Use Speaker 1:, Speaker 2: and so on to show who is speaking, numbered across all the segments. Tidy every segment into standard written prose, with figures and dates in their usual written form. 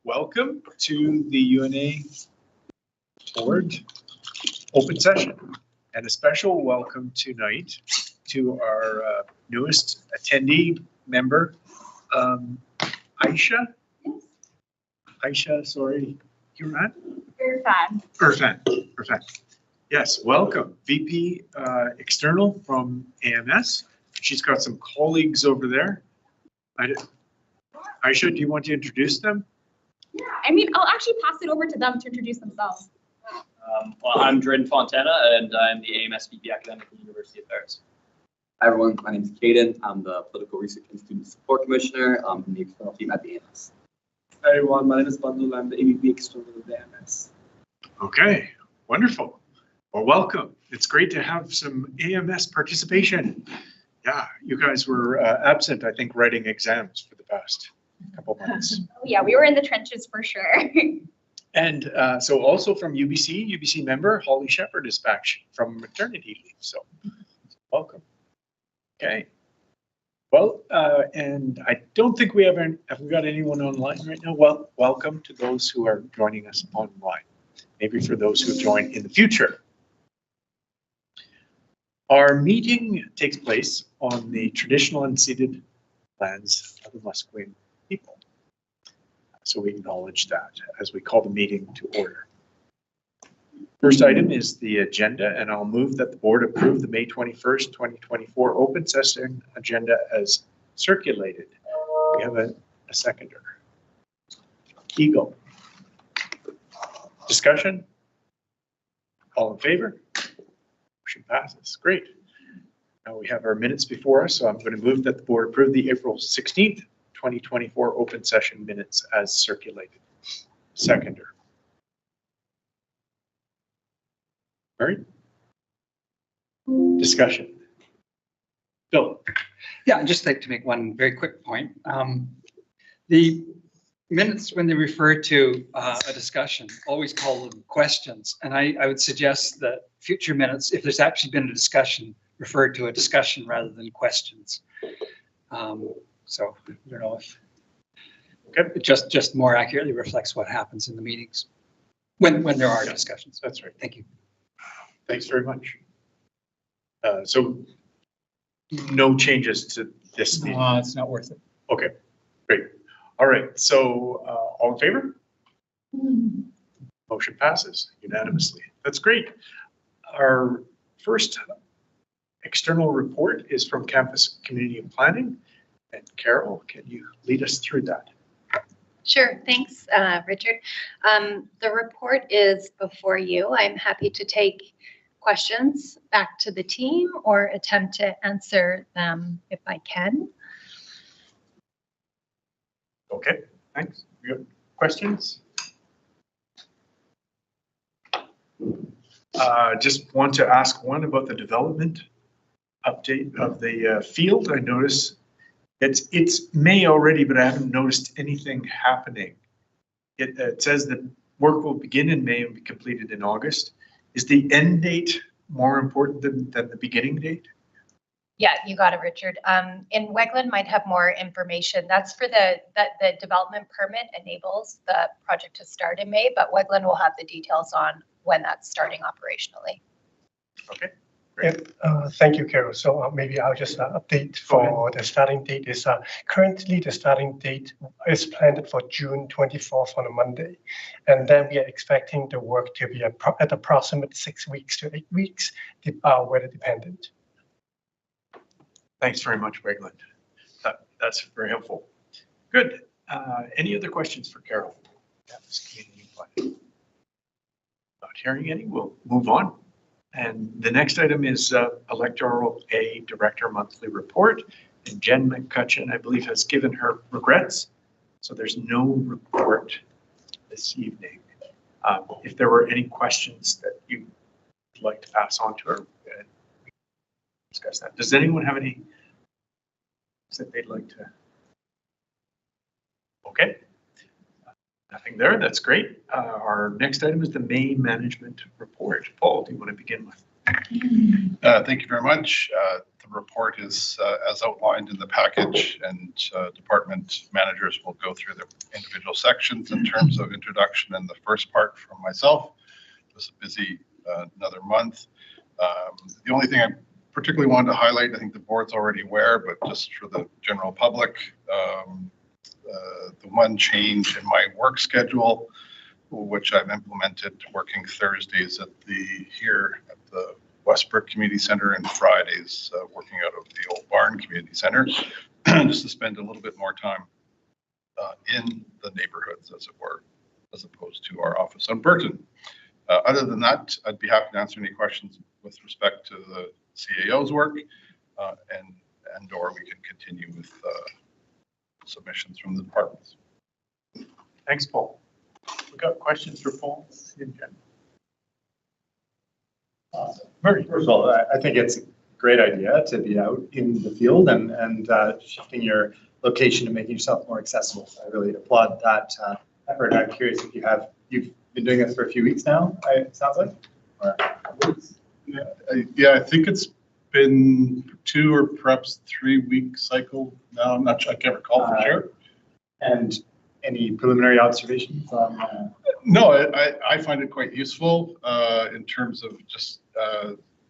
Speaker 1: Welcome to the UNA Board open session, and a special welcome tonight to our newest attendee member, Aisha. Aisha, sorry, Irfan. Irfan. Yes, welcome. VP External from AMS. She's got some colleagues over there. Aisha, do you want to introduce them?
Speaker 2: Yeah, I mean, I'll actually pass it over to them to introduce themselves.
Speaker 3: Well, I'm Drin Fontana, and I'm the AMS VP Academic at the University of Paris.
Speaker 4: Hi everyone, my name is Caden. I'm the Political Research and Student Support Commissioner in the external team at the AMS.
Speaker 5: Hi everyone, my name is Bandul. I'm the AVP External at the AMS.
Speaker 1: Okay, wonderful. Well, welcome. It's great to have some AMS participation. Yeah, you guys were absent, I think, writing exams for the past couple months.
Speaker 2: Oh yeah, we were in the trenches for sure.
Speaker 1: And so also from UBC member Holly Shepard is back from maternity leave. So welcome. Okay. Well, and I don't think we have we got anyone online right now? Well, welcome to those who are joining us online. Maybe for those who join in the future. Our meeting takes place on the traditional unceded lands of the Musqueam people. So we acknowledge that as we call the meeting to order. First item is the agenda, and I'll move that the board approve the May 21st, 2024 open session agenda as circulated. We have a seconder. Eagle. Discussion? All in favor? Motion passes. Great. Now we have our minutes before us, so I'm going to move that the board approve the April 16th, 2024 open session minutes as circulated. Seconder. All right. Discussion. Bill.
Speaker 6: Yeah, I'd just like to make one very quick point. The minutes, when they refer to a discussion, always call them questions. And I would suggest that future minutes, if there's actually been a discussion, refer to a discussion rather than questions. So I don't know if it just more accurately reflects what happens in the meetings when there are discussions.
Speaker 1: That's right.
Speaker 6: Thank you.
Speaker 1: Thanks very much. So no changes to this meeting?
Speaker 6: It's not worth it.
Speaker 1: Okay, great. All right, so all in favor? Motion passes unanimously. That's great. Our first external report is from Campus Community Planning. And Carol, can you lead us through that?
Speaker 7: Sure, thanks, Richard. The report is before you. I'm happy to take questions back to the team or attempt to answer them if I can.
Speaker 1: Okay, thanks. You got questions? Just want to ask one about the development update of the field. I notice it's May already, but I haven't noticed anything happening. It says that work will begin in May and be completed in August. Is the end date more important than the beginning date?
Speaker 7: Yeah, you got it, Richard. And Wegland might have more information. That's for the development permit enables the project to start in May, but Wegland will have the details on when that's starting operationally.
Speaker 1: Okay.
Speaker 5: Thank you, Carol. So maybe I'll just update for the starting date is currently the starting date is planned for June 24th on a Monday. And then we are expecting the work to be at approximately 6 weeks to 8 weeks, weather dependent.
Speaker 1: Thanks very much, Wegland. That's very helpful. Good. Any other questions for Carol? Not hearing any, we'll move on. And the next item is Electoral A Director Monthly Report. And Jen McCutcheon, I believe, has given her regrets. So there's no report this evening. If there were any questions that you'd like to pass on to her, discuss that. Does anyone have any that they'd like to? Okay. Nothing there. That's great. Our next item is the May Management Report. Paul, do you want to begin with?
Speaker 8: Thank you very much. The the report is as outlined in the package, and department managers will go through the individual sections in terms of introduction and the first part from myself. It was a busy another month. The only thing I particularly wanted to highlight, I think the board's already aware, but just for the general public, the one change in my work schedule, which I've implemented, working Thursdays at the Westbrook Community Center and Fridays working out of the Old Barn Community Center, just to spend a little bit more time in the neighborhoods, as it were, as opposed to our office on Burton. Other than that, I'd be happy to answer any questions with respect to the CAO's work, and or we can continue with submissions from the departments.
Speaker 1: Thanks, Paul. We got questions for Paul? Murray.
Speaker 9: First of all, I think it's a great idea to be out in the field and shifting your location and making yourself more accessible. I really applaud that effort. I'm curious if you've been doing this for a few weeks now, it sounds like? Or
Speaker 8: Yeah, I think it's been 2 or perhaps 3 week cycle now. I'm not sure, I can't recall for sure.
Speaker 9: And any preliminary observations on?
Speaker 8: No, I find it quite useful in terms of just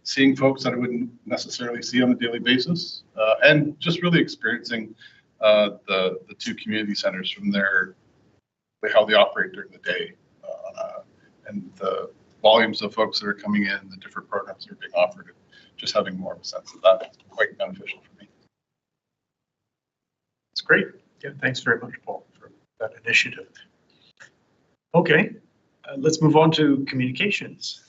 Speaker 8: seeing folks that I wouldn't necessarily see on a daily basis, and just really experiencing the 2 community centers from how they operate during the day, and the volumes of folks that are coming in, the different programs that are being offered, and just having more of a sense of that is quite beneficial for me.
Speaker 1: It's great. Yeah, thanks very much, Paul, for that initiative. Okay, let's move on to communications.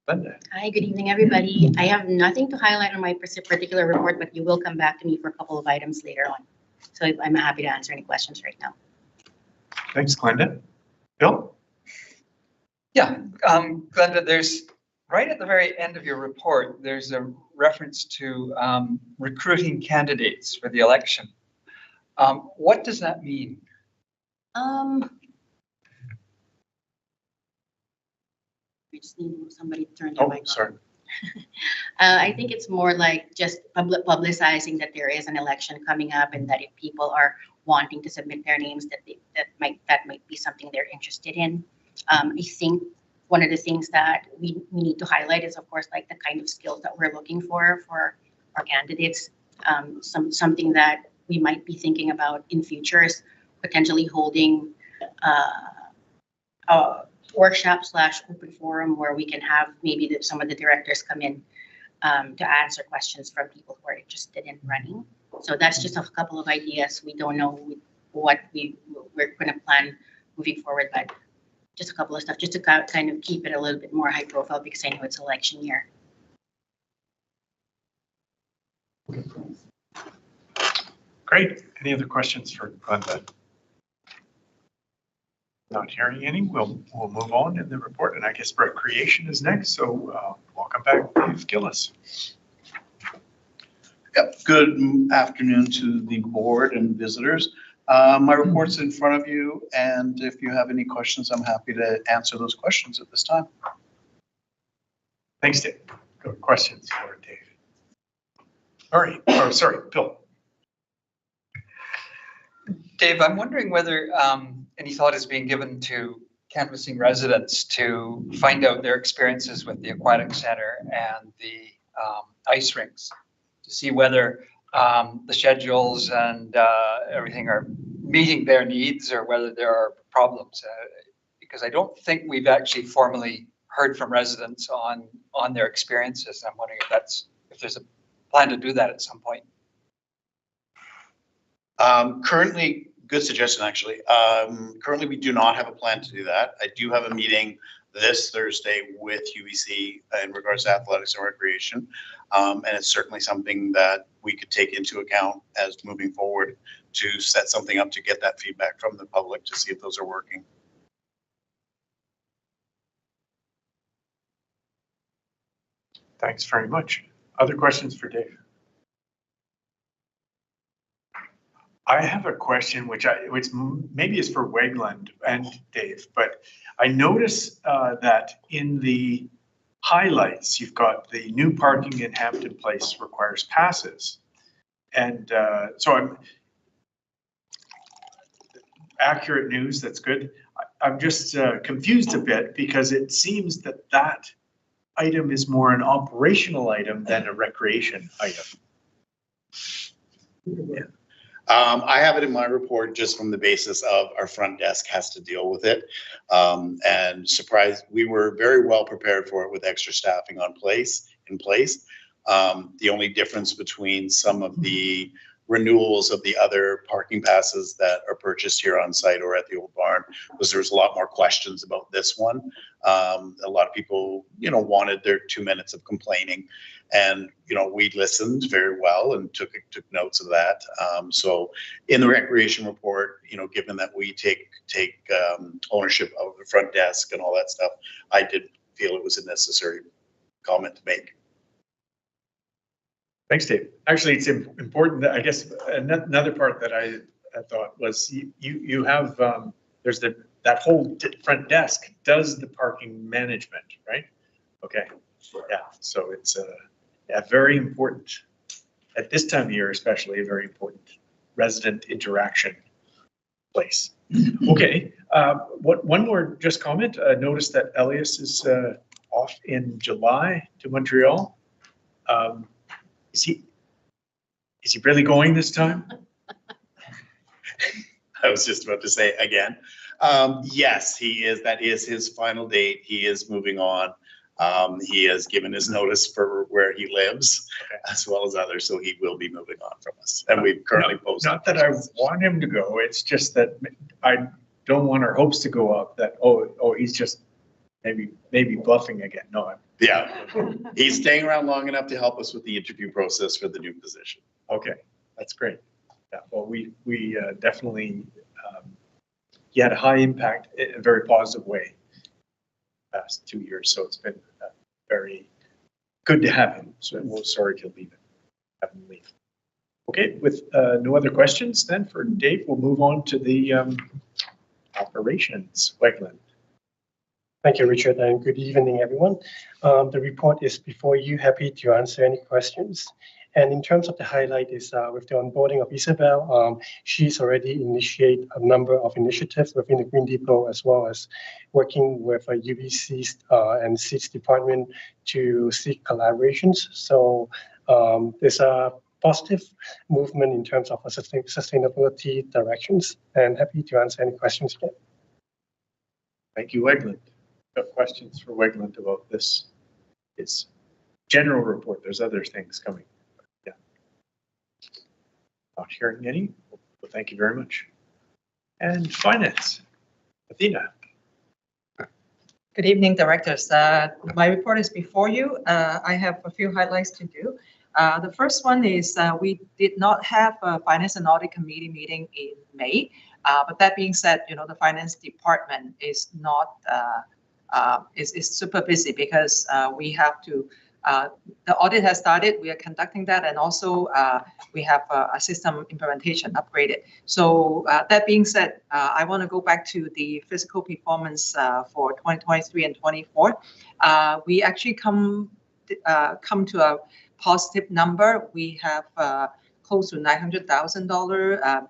Speaker 1: Linda.
Speaker 10: Hi, good evening, everybody. I have nothing to highlight on my particular report, but you will come back to me for a couple of items later on. So I'm happy to answer any questions right now.
Speaker 1: Thanks, Glenda. Bill?
Speaker 6: Yeah, Glenda, there's right at the very end of your report, there's a reference to recruiting candidates for the election. What does that mean? I just need somebody to turn their mic on.
Speaker 1: Sorry.
Speaker 10: I think it's more like just publicizing that there is an election coming up, and that if people are wanting to submit their names, that might be something they're interested in. I think one of the things that we need to highlight is, of course, like the kind of skills that we're looking for our candidates. Something that we might be thinking about in future is potentially holding a workshop / open forum where we can have maybe some of the directors come in to answer questions from people who are interested in running. So that's just a couple of ideas. We don't know what we're going to plan moving forward, but just a couple of stuff just to kind of keep it a little bit more high profile, because I know it's election year.
Speaker 1: Great. Any other questions for Glenda? Not hearing any, we'll move on in the report, and I guess recreation is next. So welcome back, Dave Gillis.
Speaker 11: Yep. Good afternoon to the board and visitors. My report's in front of you, and if you have any questions, I'm happy to answer those questions at this time.
Speaker 1: Thanks, Dave. Good questions for Dave. All right. Oh, sorry, Bill.
Speaker 6: Dave, I'm wondering whether any thought is being given to canvassing residents to find out their experiences with the aquatic center and the ice rinks, to see whether the schedules and everything are meeting their needs or whether there are problems. Because I don't think we've actually formally heard from residents on their experiences. I'm wondering if there's a plan to do that at some point.
Speaker 11: Currently, good suggestion, actually. Currently, we do not have a plan to do that. I do have a meeting this Thursday with UBC in regards to athletics and recreation. And it's certainly something that we could take into account as moving forward to set something up to get that feedback from the public to see if those are working.
Speaker 1: Thanks very much. Other questions for Dave? I have a question which maybe is for Wegland and Dave, but I notice that in the highlights, you've got the new parking in Hampton Place requires passes. And so I'm accurate news, that's good. I'm just confused a bit because it seems that that item is more an operational item than a recreation item. Yeah.
Speaker 11: I have it in my report just from the basis of our front desk has to deal with it. And surprised, we were very well prepared for it with extra staffing in place. The only difference between some of the renewals of the other parking passes that are purchased here on site or at the old barn was there was a lot more questions about this one. A lot of people, wanted their 2 minutes of complaining. And, we listened very well and took notes of that. So in the recreation report, given that we take ownership of the front desk and all that stuff, I did feel it was a necessary comment to make.
Speaker 1: Thanks, Dave. Actually, it's important that I guess another part that I thought was you have, there's that whole front desk does the parking management, right? Okay. Yeah. So it's a very important, at this time of year especially, a very important resident interaction place. Okay. One more just comment. Notice that Elias is off in July to Montreal. Is he really going this time?
Speaker 11: I was just about to say again. Yes, he is. That is his final date. He is moving on. He has given his notice for where he lives, as well as others, so he will be moving on from us. And we've currently posted.
Speaker 1: Not that I want him to go. It's just that I don't want our hopes to go up. That he's just maybe bluffing again. No.
Speaker 11: Yeah, he's staying around long enough to help us with the interview process for the new position.
Speaker 1: Okay, that's great. Yeah, well, we definitely he had a high impact in a very positive way past 2 years. So it's been very good to have him. So we're sorry to have him leave. Okay, with no other questions then for Dave, we'll move on to the operations. Wegland.
Speaker 5: Thank you, Richard, and good evening, everyone. The report is before you. Happy to answer any questions. And in terms of the highlight is with the onboarding of Isabel, she's already initiated a number of initiatives within the Green Depot, as well as working with UBC's and SEED's department to seek collaborations. So there's a positive movement in terms of sustainability directions, and happy to answer any questions again.
Speaker 1: Thank you, Wegland. Got questions for Wegland about this? His general report. There's other things coming. Yeah. Not hearing any. Well, thank you very much. And finance, Athena.
Speaker 12: Good evening, directors. My report is before you. I have a few highlights to do. The first one is we did not have a Finance and Audit Committee meeting in May. But that being said, the finance department is not is super busy because we have to. The audit has started. We are conducting that, and also we have a system implementation upgraded. So that being said, I want to go back to the physical performance for 2023 and 24. We actually come to a positive number. We have close to $900,000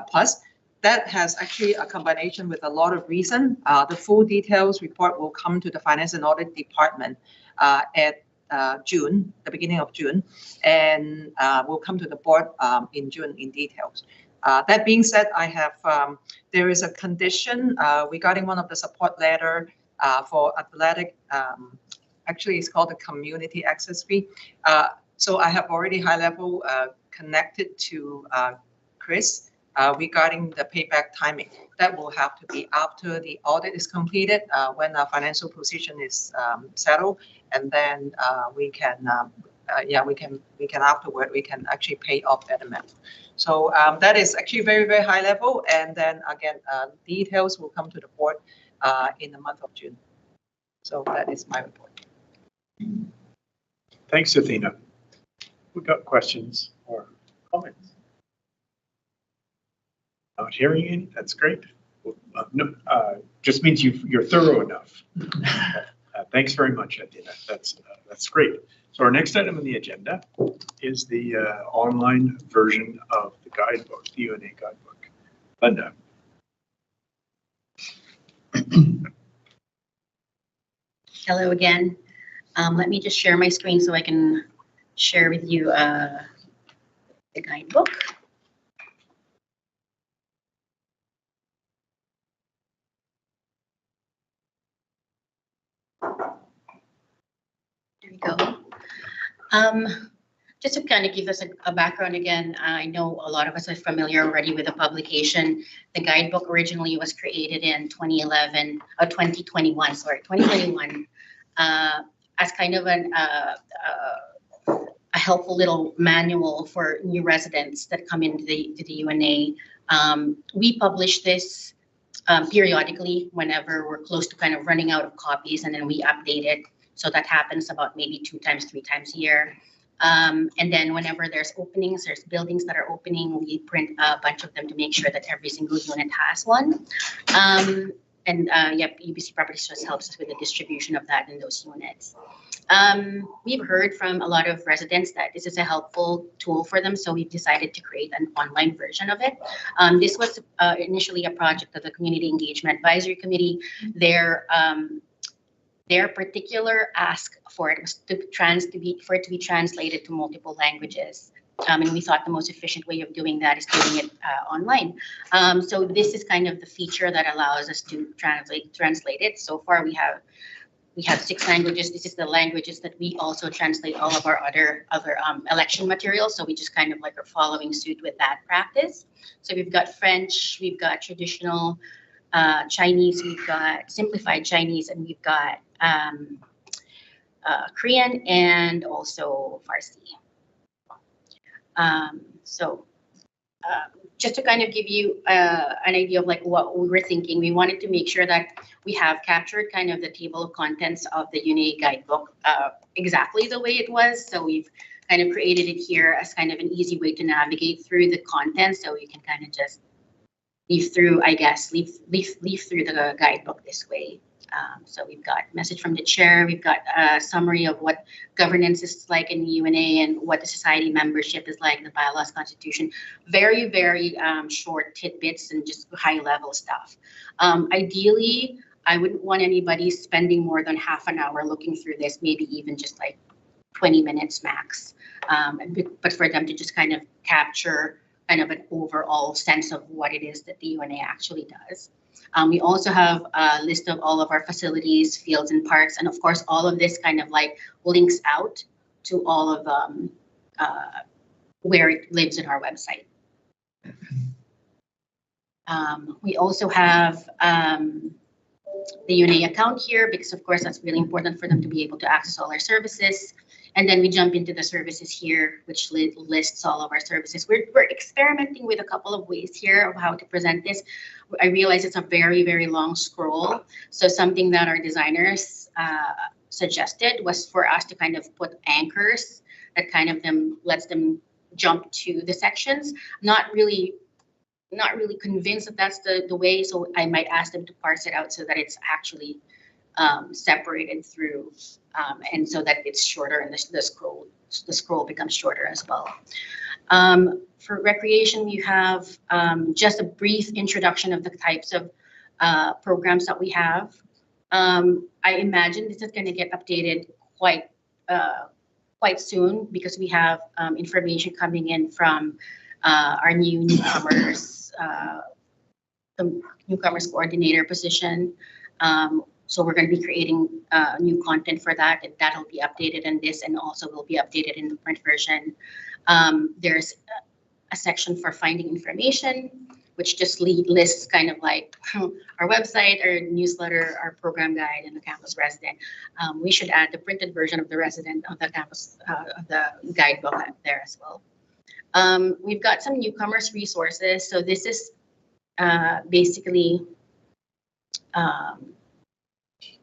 Speaker 12: plus. That has actually a combination with a lot of reason. The full details report will come to the Finance and Audit Department at June, the beginning of June, and will come to the board in June in details. That being said, I have there is a condition regarding one of the support letter for athletic. Actually, it's called the community access fee. So I have already high level connected to Chris regarding the payback timing. That will have to be after the audit is completed, when our financial position is settled, and then we can afterward we can actually pay off that amount. So that is actually very, very high level, and then again details will come to the board in the month of June. So that is my report.
Speaker 1: Thanks, Athena. We got questions or comments? Not hearing any. That's great. No, just means you're thorough enough. Thanks very much, Adina. That's great. So our next item on the agenda is the online version of the guidebook, the UNA guidebook. Linda.
Speaker 10: Hello again. Let me just share my screen so I can share with you the guidebook. There we go. Just to kind of give us a background again, I know a lot of us are familiar already with the publication. The guidebook originally was created in 2021, as kind of a helpful little manual for new residents that come into the UNA. We publish this periodically whenever we're close to kind of running out of copies, and then we update it. So that happens about maybe 2 times, 3 times a year. And then whenever there's openings, there's buildings that are opening, we print a bunch of them to make sure that every single unit has one. Yep, UBC Properties Trust helps us with the distribution of that in those units. We've heard from a lot of residents that this is a helpful tool for them, so we've decided to create an online version of it. This was initially a project of the Community Engagement Advisory Committee. Their particular ask for it was for it to be translated to multiple languages. And we thought the most efficient way of doing that is doing it online. So this is kind of the feature that allows us to translate it. So far we have 6 languages. This is the languages that we also translate all of our other election materials. So we just kind of like are following suit with that practice. So we've got French, we've got traditional Chinese, we've got simplified Chinese, and we've got Korean and also Farsi. Just to kind of give you an idea of like what we were thinking, we wanted to make sure that we have captured kind of the table of contents of the UNA guidebook exactly the way it was. So we've kind of created it here as kind of an easy way to navigate through the content, so you can kind of just leaf through, I guess, leaf through the guidebook this way. So we've got message from the chair, we've got a summary of what governance is like in the UNA and what the society membership is like, the bylaws, constitution, very, very short tidbits and just high level stuff. Ideally, I wouldn't want anybody spending more than half an hour looking through this, maybe even just like 20 minutes max. But for them to just kind of capture kind of an overall sense of what it is that the UNA actually does. We also have a list of all of our facilities, fields, and parks, and of course, all of this kind of like links out to all of where it lives in our website. We also have the UNA account here, because of course that's really important for them to be able to access all our services. And then we jump into the services here, which lists all of our services. We're experimenting with a couple of ways here of how to present this. I realize it's a very, very long scroll. So something that our designers suggested was for us to kind of put anchors that kind of lets them jump to the sections. Not really convinced that that's the way, so I might ask them to parse it out so that it's actually separated through, and so that it's shorter and the scroll becomes shorter as well. For recreation, we have just a brief introduction of the types of programs that we have. I imagine this is going to get updated quite soon, because we have information coming in from our newcomers, the newcomers coordinator position. So we're going to be creating new content for that, and that'll be updated in this, and also will be updated in the print version. There's a section for finding information, which just lists kind of like our website, our newsletter, our program guide, and the campus resident. We should add the printed version of the resident of the campus, of the guidebook there as well. We've got some newcomers resources. So this is basically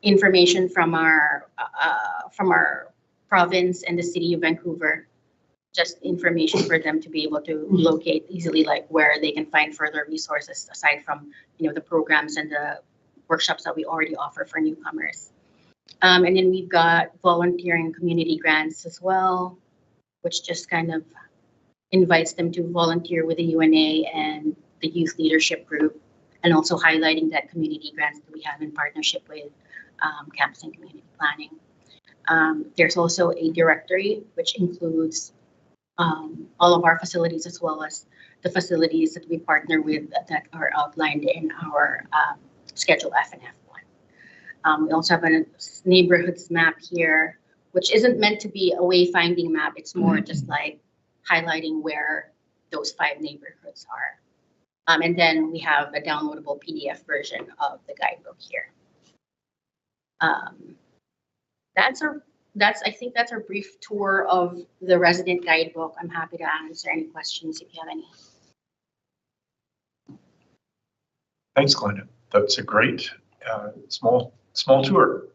Speaker 10: information from our province and the city of Vancouver, just information for them to be able to locate easily, like where they can find further resources aside from, the programs and the workshops that we already offer for newcomers. And then we've got volunteering community grants as well, which just kind of invites them to volunteer with the UNA and the youth leadership group, and also highlighting that community grants that we have in partnership with campus and community planning. There's also a directory which includes all of our facilities as well as the facilities that we partner with that are outlined in our Schedule F and F1. We also have a neighborhoods map here, which isn't meant to be a wayfinding map. It's more just like highlighting where those 5 neighborhoods are. And then we have a downloadable PDF version of the guidebook here. I think that's a brief tour of the resident guidebook. I'm happy to answer any questions if you have any.
Speaker 1: Thanks, Glenda. That's a great small tour.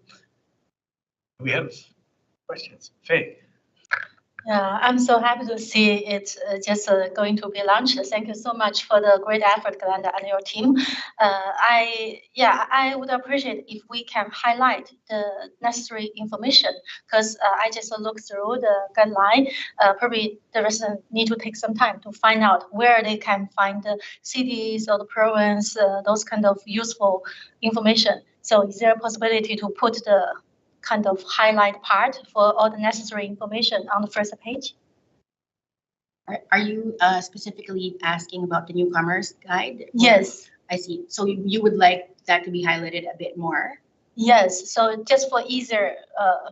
Speaker 1: We have questions. Faye.
Speaker 13: Yeah, I'm so happy to see it's just going to be launched. Thank you so much for the great effort, Glenda, and your team. I would appreciate if we can highlight the necessary information, because I just looked through the guideline. Probably the resident need to take some time to find out where they can find the cities or the province, those kind of useful information. So is there a possibility to put the kind of highlight part for all the necessary information on the first page?
Speaker 10: Are you specifically asking about the newcomers guide?
Speaker 13: Yes.
Speaker 10: I see. So you would like that to be highlighted a bit more?
Speaker 13: Yes. So just for easier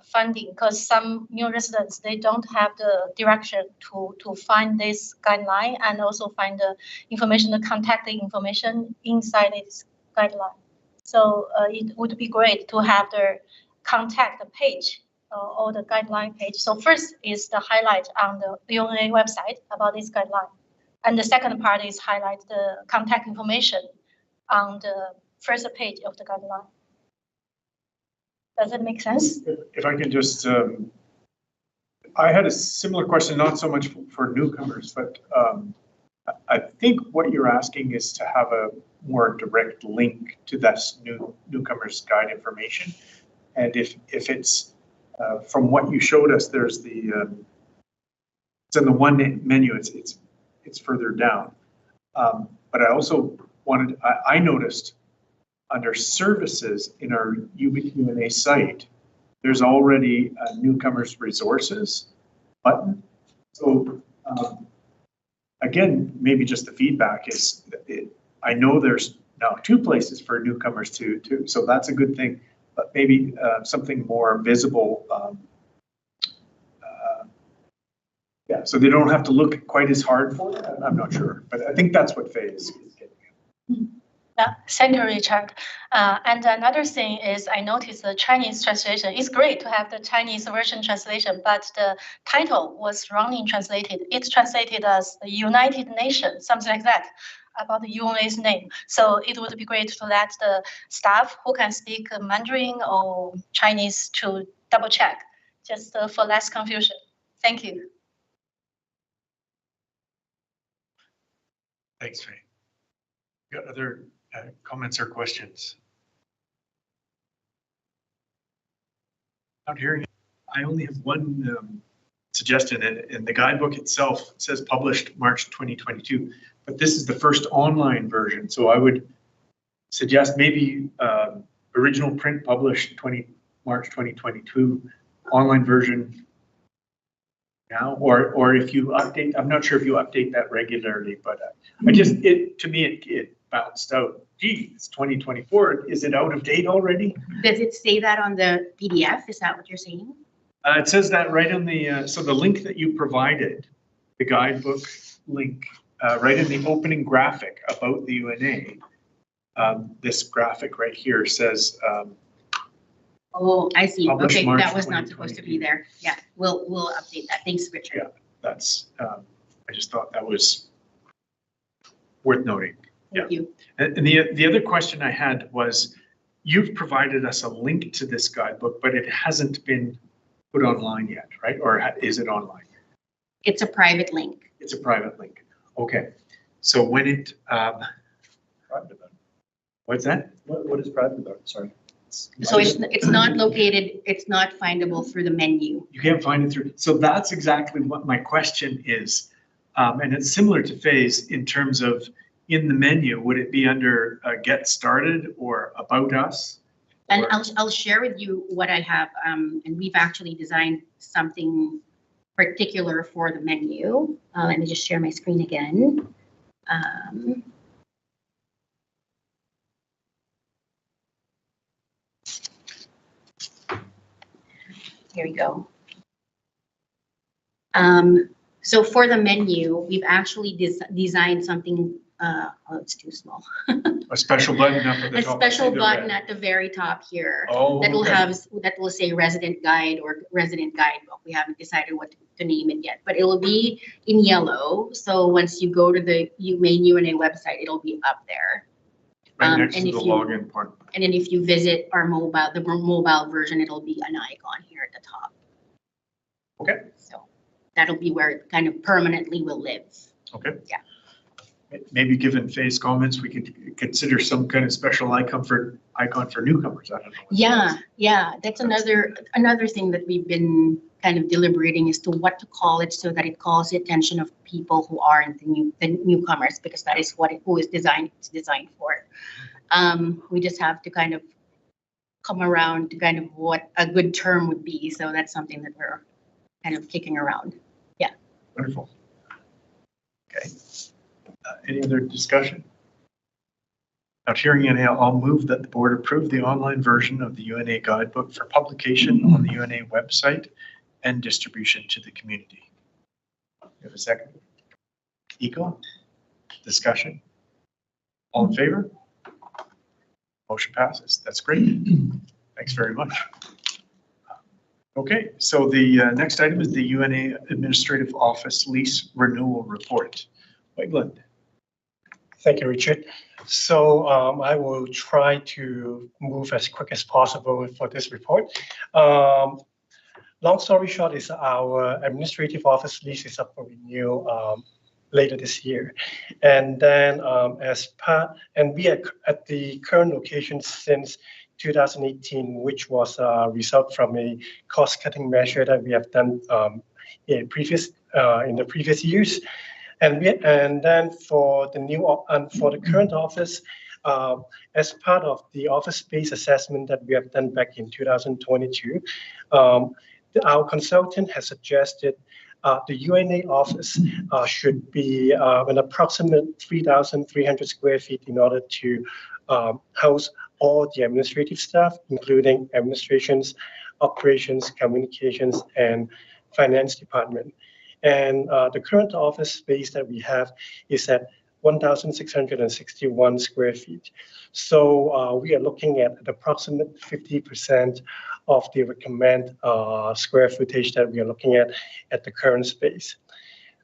Speaker 13: funding, because some new residents, they don't have the direction to find this guideline and also find the information, the contact information inside this guideline. So it would be great to have the contact page or the guideline page. So first is the highlight on the UNA website about this guideline. And the second part is highlight the contact information on the first page of the guideline. Does it make sense?
Speaker 1: If I can just, I had a similar question, not so much for newcomers, but I think what you're asking is to have a more direct link to this newcomers guide information. And if it's from what you showed us, there's the it's in the one menu. It's further down. But I also wanted. I noticed under services in our UNA site, there's already a newcomers resources button. So again, maybe just the feedback is I know there's now 2 places for newcomers to so that's a good thing. But maybe something more visible. Yeah, so they don't have to look quite as hard for it. I'm not sure, but I think that's what Faye is getting at.
Speaker 13: Yeah, thank you, Richard. And another thing is I noticed the Chinese translation. It's great to have the Chinese version translation, but the title was wrongly translated. It's translated as the United Nations, something like that, about the UNA's name. So it would be great to let the staff who can speak Mandarin or Chinese to double check, just for less confusion. Thank you.
Speaker 1: Thanks, Faye. Got other comments or questions? Not hearing it. I only have one suggestion, and the guidebook itself says published March 2022. But this is the first online version, so I would suggest maybe original print published March 2022, online version now, or if you update. I'm not sure if you update that regularly, but to me it bounced out. Gee, it's 2024. Is it out of date already?
Speaker 10: Does it say that on the PDF? Is that what you're saying?
Speaker 1: It says that right on the so the link that you provided, the guidebook link. Right in the opening graphic about the UNA, this graphic right here says.
Speaker 10: Oh, I see. Okay,
Speaker 1: March
Speaker 10: that was not supposed to be there. Yeah, we'll update that. Thanks, Richard.
Speaker 1: Yeah, that's. I just thought that was worth noting.
Speaker 10: Thank you.
Speaker 1: And the other question I had was, you've provided us a link to this guidebook, but it hasn't been put online yet, right? Or is it online?
Speaker 10: It's a private link.
Speaker 1: It's a private link. Okay, so when it,
Speaker 9: Private about.
Speaker 1: what's that?
Speaker 9: What is private about? Sorry.
Speaker 10: So it's not located, it's not findable through the menu.
Speaker 1: You can't find it through. So that's exactly what my question is. And it's similar to Phase in terms of in the menu, would it be under Get Started or About Us?
Speaker 10: And
Speaker 1: Or-
Speaker 10: I'll share with you what I have, and we've actually designed something particular for the menu. Let me just share my screen again. Here we go. So for the menu, we've actually designed something, oh, it's too small.
Speaker 1: A special button up at the
Speaker 10: A
Speaker 1: top.
Speaker 10: special
Speaker 1: Either
Speaker 10: button
Speaker 1: way.
Speaker 10: at the very top here.
Speaker 1: Oh,
Speaker 10: That will
Speaker 1: okay.
Speaker 10: have, that will say resident guide or resident guidebook. We haven't decided what to name it yet, but it will be in yellow. So once you go to the main UNA website, it'll be up there.
Speaker 1: Right next
Speaker 10: and
Speaker 1: to the
Speaker 10: if you-
Speaker 1: login part.
Speaker 10: And then if you visit our mobile, the mobile version, it'll be an icon here at the top.
Speaker 1: Okay.
Speaker 10: So that'll be where it kind of permanently will live.
Speaker 1: Okay.
Speaker 10: Yeah.
Speaker 1: Maybe given Phase comments, we could consider some kind of special icon for newcomers. I don't know.
Speaker 10: Yeah, that's another thing that we've been kind of deliberating as to what to call it so that it calls the attention of people who aren't the newcomers, because that is what it's designed for. We just have to kind of come around to kind of what a good term would be. So that's something that we're kind of kicking around. Yeah.
Speaker 1: Wonderful. Okay. Any other discussion? Not hearing any, I'll move that the board approve the online version of the UNA guidebook for publication on the UNA website and distribution to the community. You have a second? Eco? Discussion? All in favor? Motion passes. That's great. Thanks very much. Okay, so the next item is the UNA Administrative Office Lease Renewal Report. Wegland.
Speaker 5: Thank you, Richard. So I will try to move as quick as possible for this report. Long story short is our administrative office lease is up for renewal later this year. And then we are at the current location since 2018, which was a result from a cost-cutting measure that we have done in the previous years. And then for the current office, as part of the office space assessment that we have done back in 2022, our consultant has suggested the UNA office should be an approximate 3,300 square feet in order to house all the administrative staff, including administrations, operations, communications, and finance department. And the current office space that we have is at 1,661 square feet. So we are looking at an approximate 50% of the recommended square footage that we are looking at the current space.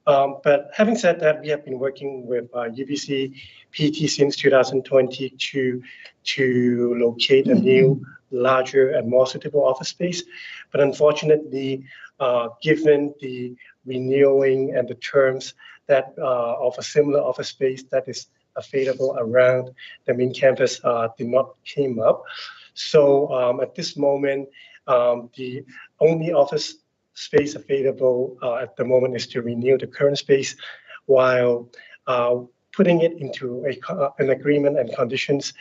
Speaker 5: But having said that, we have been working with UBC PT since 2020 to locate a new, larger and more suitable office space. But unfortunately, given the renewing and the terms that of a similar office space that is available around the main campus did not came up. So at this moment, the only office space available at the moment is to renew the current space while putting it into an agreement and conditions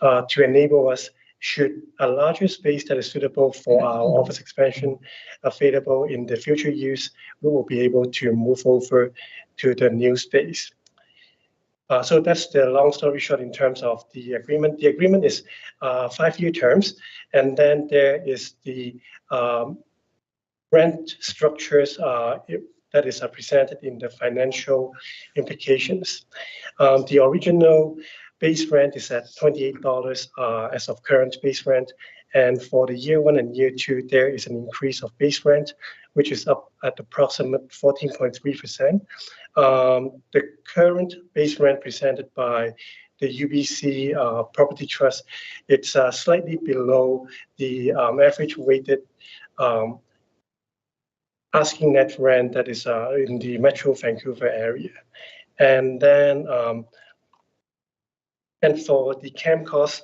Speaker 5: to enable us, should a larger space that is suitable for our office expansion available in the future use, we will be able to move over to the new space. So that's the long story short in terms of the agreement. The agreement is 5-year terms, and then there is the rent structures that is presented in the financial implications. The original base rent is at $28 as of current base rent. And for the year 1 and year 2, there is an increase of base rent, which is up at approximate 14.3%. The current base rent presented by the UBC Property Trust, it's slightly below the average weighted asking net rent that is in the Metro Vancouver area. And then and for the camp costs,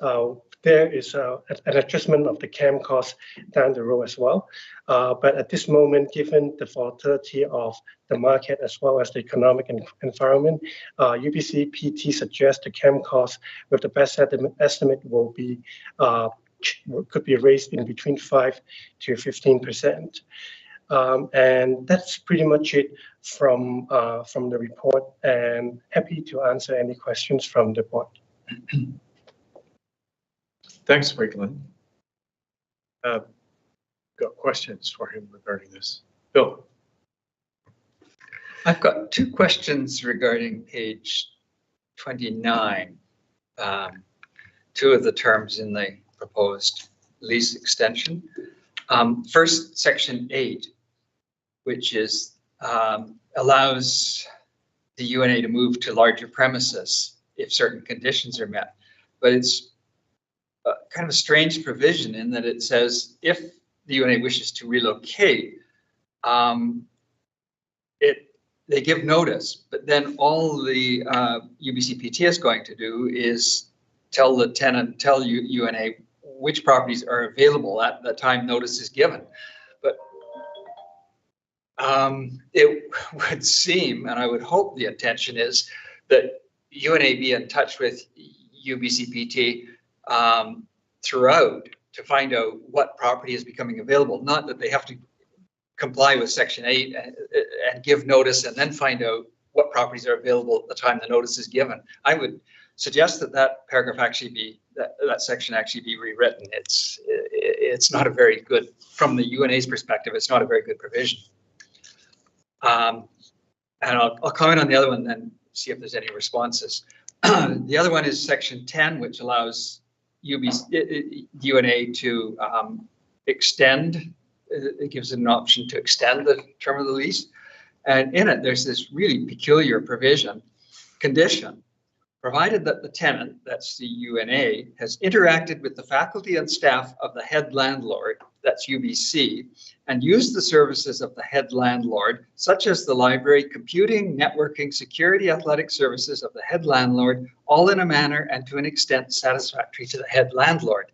Speaker 5: there is an adjustment of the CAM cost down the road as well. But at this moment, given the volatility of the market as well as the economic environment, UBC PT suggests the CAM cost with the best estimate will be could be raised in between 5 to 15%. And that's pretty much it from the report, and happy to answer any questions from the board.
Speaker 1: Thanks, Wigland. Got questions for him regarding this. Bill?
Speaker 6: I've got two questions regarding page 29. Two of the terms in the proposed lease extension. First, section 8, which is allows the UNA to move to larger premises if certain conditions are met. But it's kind of a strange provision in that it says if the UNA wishes to relocate, they give notice, but then all the UBCPT is going to do is tell the tenant, tell UNA which properties are available at the time notice is given. But it would seem, and I would hope the intention is that UNA be in touch with UBCPT throughout to find out what property is becoming available, not that they have to comply with section 8 and give notice and then find out what properties are available at the time the notice is given. I would suggest that that paragraph actually be, that section actually be rewritten. It's not a very good, from the UNA's perspective, it's not a very good provision. And I'll comment on the other one and then see if there's any responses. The other one is section 10, which allows UNA to extend. It gives it an option to extend the term of the lease. And in it, there's this really peculiar condition, provided that the tenant, that's the UNA, has interacted with the faculty and staff of the head landlord, that's UBC, and used the services of the head landlord, such as the library, computing, networking, security, athletic services of the head landlord, all in a manner and to an extent satisfactory to the head landlord.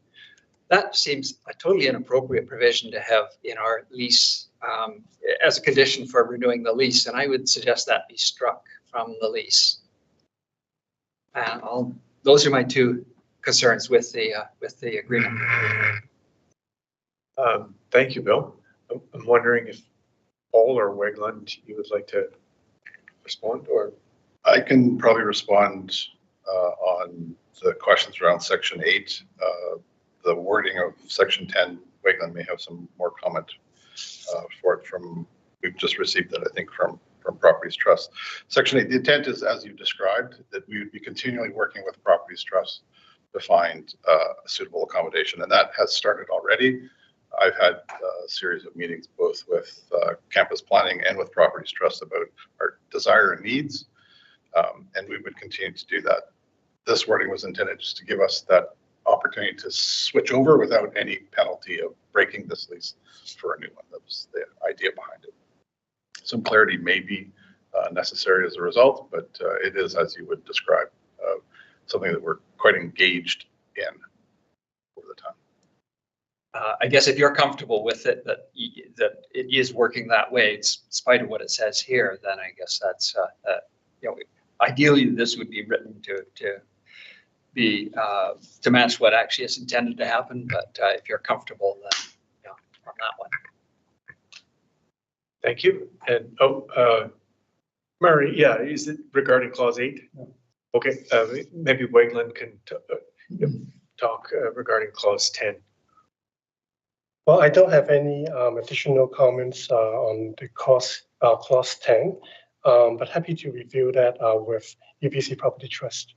Speaker 6: That seems a totally inappropriate provision to have in our lease as a condition for renewing the lease, and I would suggest that be struck from the lease. Those are my two concerns with the agreement.
Speaker 1: Thank you, Bill. I'm wondering if Paul or Wegland, you would like to respond, or?
Speaker 8: I can probably respond on the questions around section 8. The wording of section 10, Wegland may have some more comment for it from, we've just received that, I think, from Properties Trust. Section 8, the intent is, as you described, that we would be continually working with Properties Trust to find a suitable accommodation, and that has started already. I've had a series of meetings both with campus planning and with Properties Trust about our desire and needs, and we would continue to do that. This wording was intended just to give us that opportunity to switch over without any penalty of breaking this lease for a new one. That was the idea behind it. Some clarity may be necessary as a result, but it is, as you would describe, something that we're quite engaged in over the time.
Speaker 6: I guess if you're comfortable with it, that it is working that way, in spite of what it says here, then I guess that's, ideally this would be written to match what actually is intended to happen. But if you're comfortable, then on that one.
Speaker 1: Thank you. And Murray, is it regarding clause 8? No. Okay, maybe Wegland can talk regarding clause 10.
Speaker 5: Well, I don't have any additional comments on the clause 10, but happy to review that with UBC Property Trust.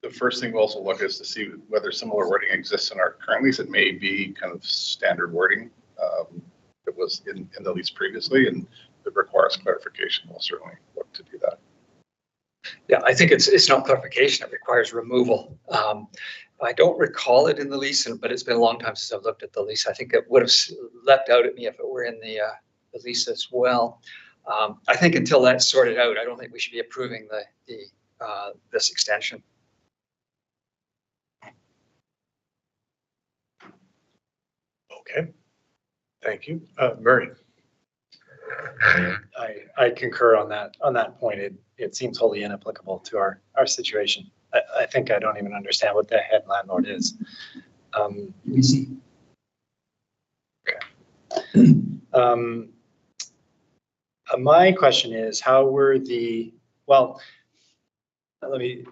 Speaker 8: The first thing we'll also look is to see whether similar wording exists in our current lease. It may be kind of standard wording that was in the lease previously, and if it requires clarification, we'll certainly look to do that.
Speaker 6: Yeah, I think it's not clarification, it requires removal. I don't recall it in the lease, but it's been a long time since I've looked at the lease. I think it would have leapt out at me if it were in the lease as well. I think until that's sorted out, I don't think we should be approving this extension.
Speaker 1: Okay, thank you. Murray?
Speaker 9: I concur on that point. It seems wholly inapplicable to our situation. I think I don't even understand what the head landlord is.
Speaker 6: UBC.
Speaker 9: Okay. My question is, how were well, let me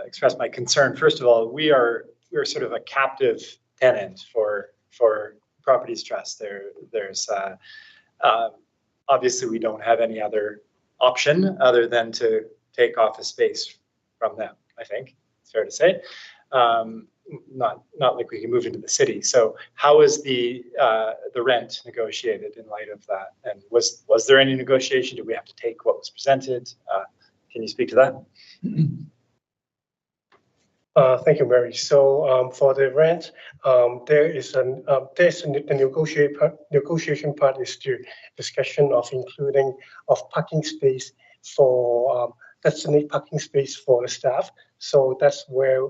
Speaker 9: express my concern. First of all, we're sort of a captive tenant for Properties Trust. There's obviously we don't have any other option other than to take office space from them. I think it's fair to say. Not like we can move into the city. So how is the rent negotiated in light of that? And was there any negotiation? Did we have to take what was presented? Can you speak to that?
Speaker 5: Thank you, Mary. So for the rent, there's the negotiation part is the discussion of including of parking space for designated parking space for the staff. So that's where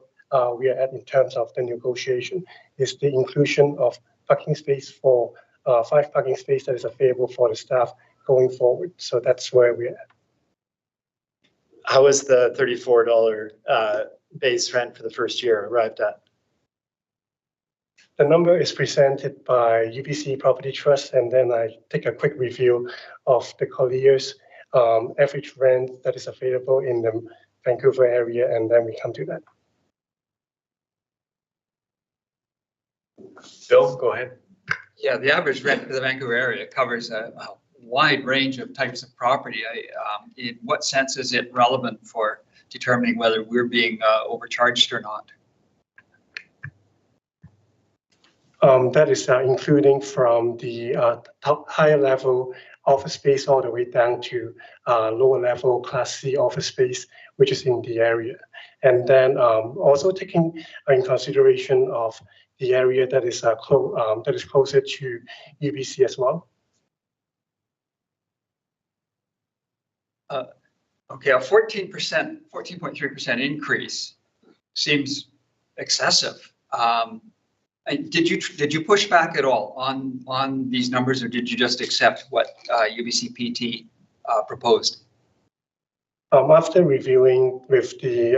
Speaker 5: we are at in terms of the negotiation, is the inclusion of parking space for 5 parking space that is available for the staff going forward. So that's where we're at.
Speaker 9: How is the $34 base rent for the first year arrived at?
Speaker 5: The number is presented by UBC Property Trust, and then I take a quick review of the Colliers average rent that is available in the Vancouver area, and then we come to that.
Speaker 1: Bill, go ahead.
Speaker 6: Yeah, the average rent for the Vancouver area covers a wide range of types of property. In what sense is it relevant for determining whether we're being overcharged or not?
Speaker 5: That is including from the higher level office space all the way down to lower level Class C office space, which is in the area. And then also taking in consideration of the area that is closer to UBC as well.
Speaker 6: Okay, a 14.3% increase seems excessive. Did you push back at all on these numbers, or did you just accept what UBC PT proposed?
Speaker 5: After reviewing with the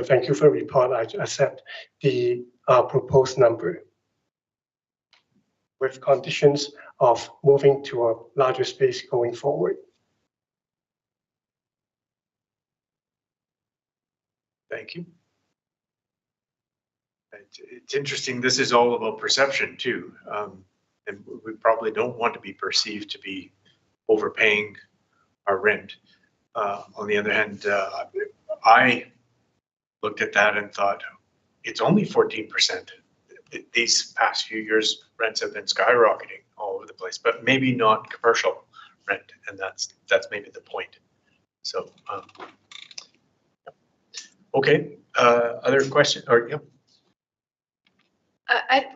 Speaker 5: Vancouver report, I accept the proposed number with conditions of moving to a larger space going forward.
Speaker 1: Thank you. It's interesting. This is all about perception too. And we probably don't want to be perceived to be overpaying our rent. On the other hand, I looked at that and thought, it's only 14%. These past few years, rents have been skyrocketing all over the place, but maybe not commercial rent. And that's maybe the point. So, okay, other question, or yeah.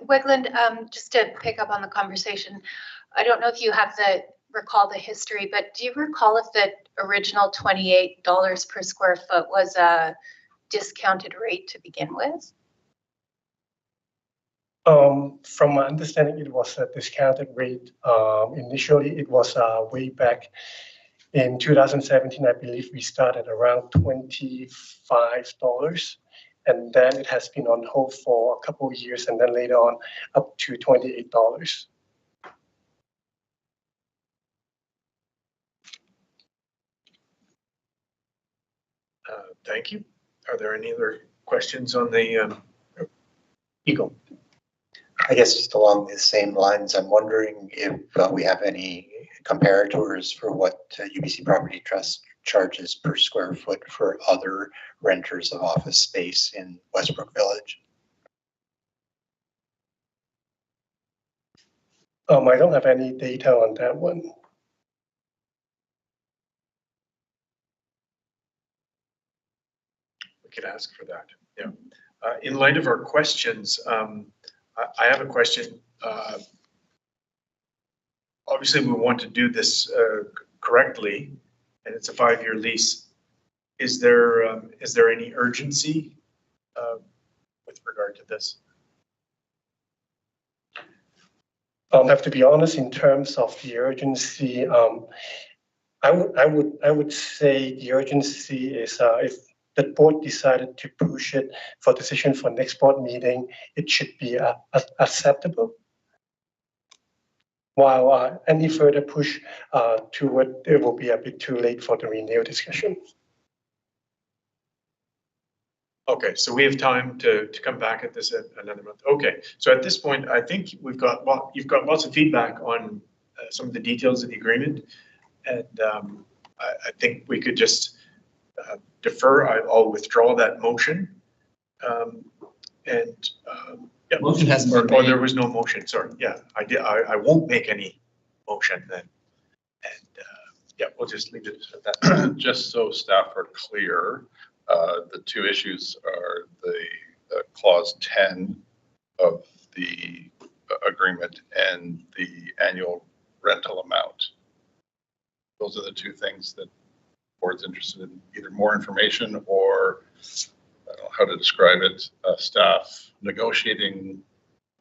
Speaker 7: Wegland, just to pick up on the conversation, I don't know if you recall the history, but do you recall if the original $28 per square foot was a discounted rate to begin with?
Speaker 5: From my understanding, it was a discounted rate. Initially, it was way back in 2017. I believe we started around $25. And then it has been on hold for a couple of years, and then later on up to $28.
Speaker 1: Thank you. Are there any other questions on the Eagle?
Speaker 14: I guess just along the same lines, I'm wondering if we have any comparators for what UBC Property Trust charges per square foot for other renters of office space in Westbrook Village.
Speaker 5: I don't have any data on that one.
Speaker 1: We could ask for that. Yeah. In light of our questions, I have a question. Obviously, we want to do this correctly, and it's a 5-year lease. Is there any urgency with regard to this?
Speaker 5: I have to be honest, in terms of the urgency, I would say the urgency is if the board decided to push it for decision for next board meeting, it should be acceptable. While any further push toward it will be a bit too late for the renewal discussion.
Speaker 1: Okay, so we have time to come back at this another month. Okay, so at this point, I think you've got lots of feedback on some of the details of the agreement, and I think we could just defer. I'll withdraw that motion. Yeah.
Speaker 6: Motion hasn't been
Speaker 1: Or
Speaker 6: made.
Speaker 1: there was no motion. Sorry. Yeah, I did. I won't make any motion then, and yeah, we'll just leave it at that.
Speaker 8: Just so staff are clear, the two issues are the clause 10 of the agreement and the annual rental amount. Those are the two things that the board's interested in, either more information or, I don't know how to describe it, staff negotiating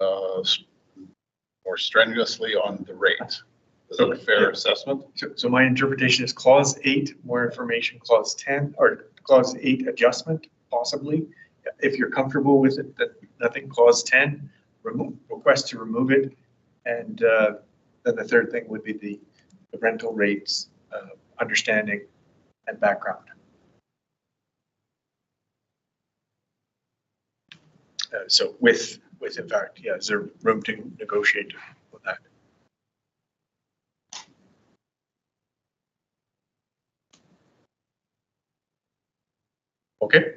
Speaker 8: more strenuously on the rate. Is that a fair assessment?
Speaker 1: So my interpretation is clause 8, more information, clause 10, or clause 8 adjustment, possibly. If you're comfortable with it, that nothing, clause 10, request to remove it. And then the third thing would be the rental rates, understanding and background. So with in fact, yeah, is there room to negotiate with that? Okay.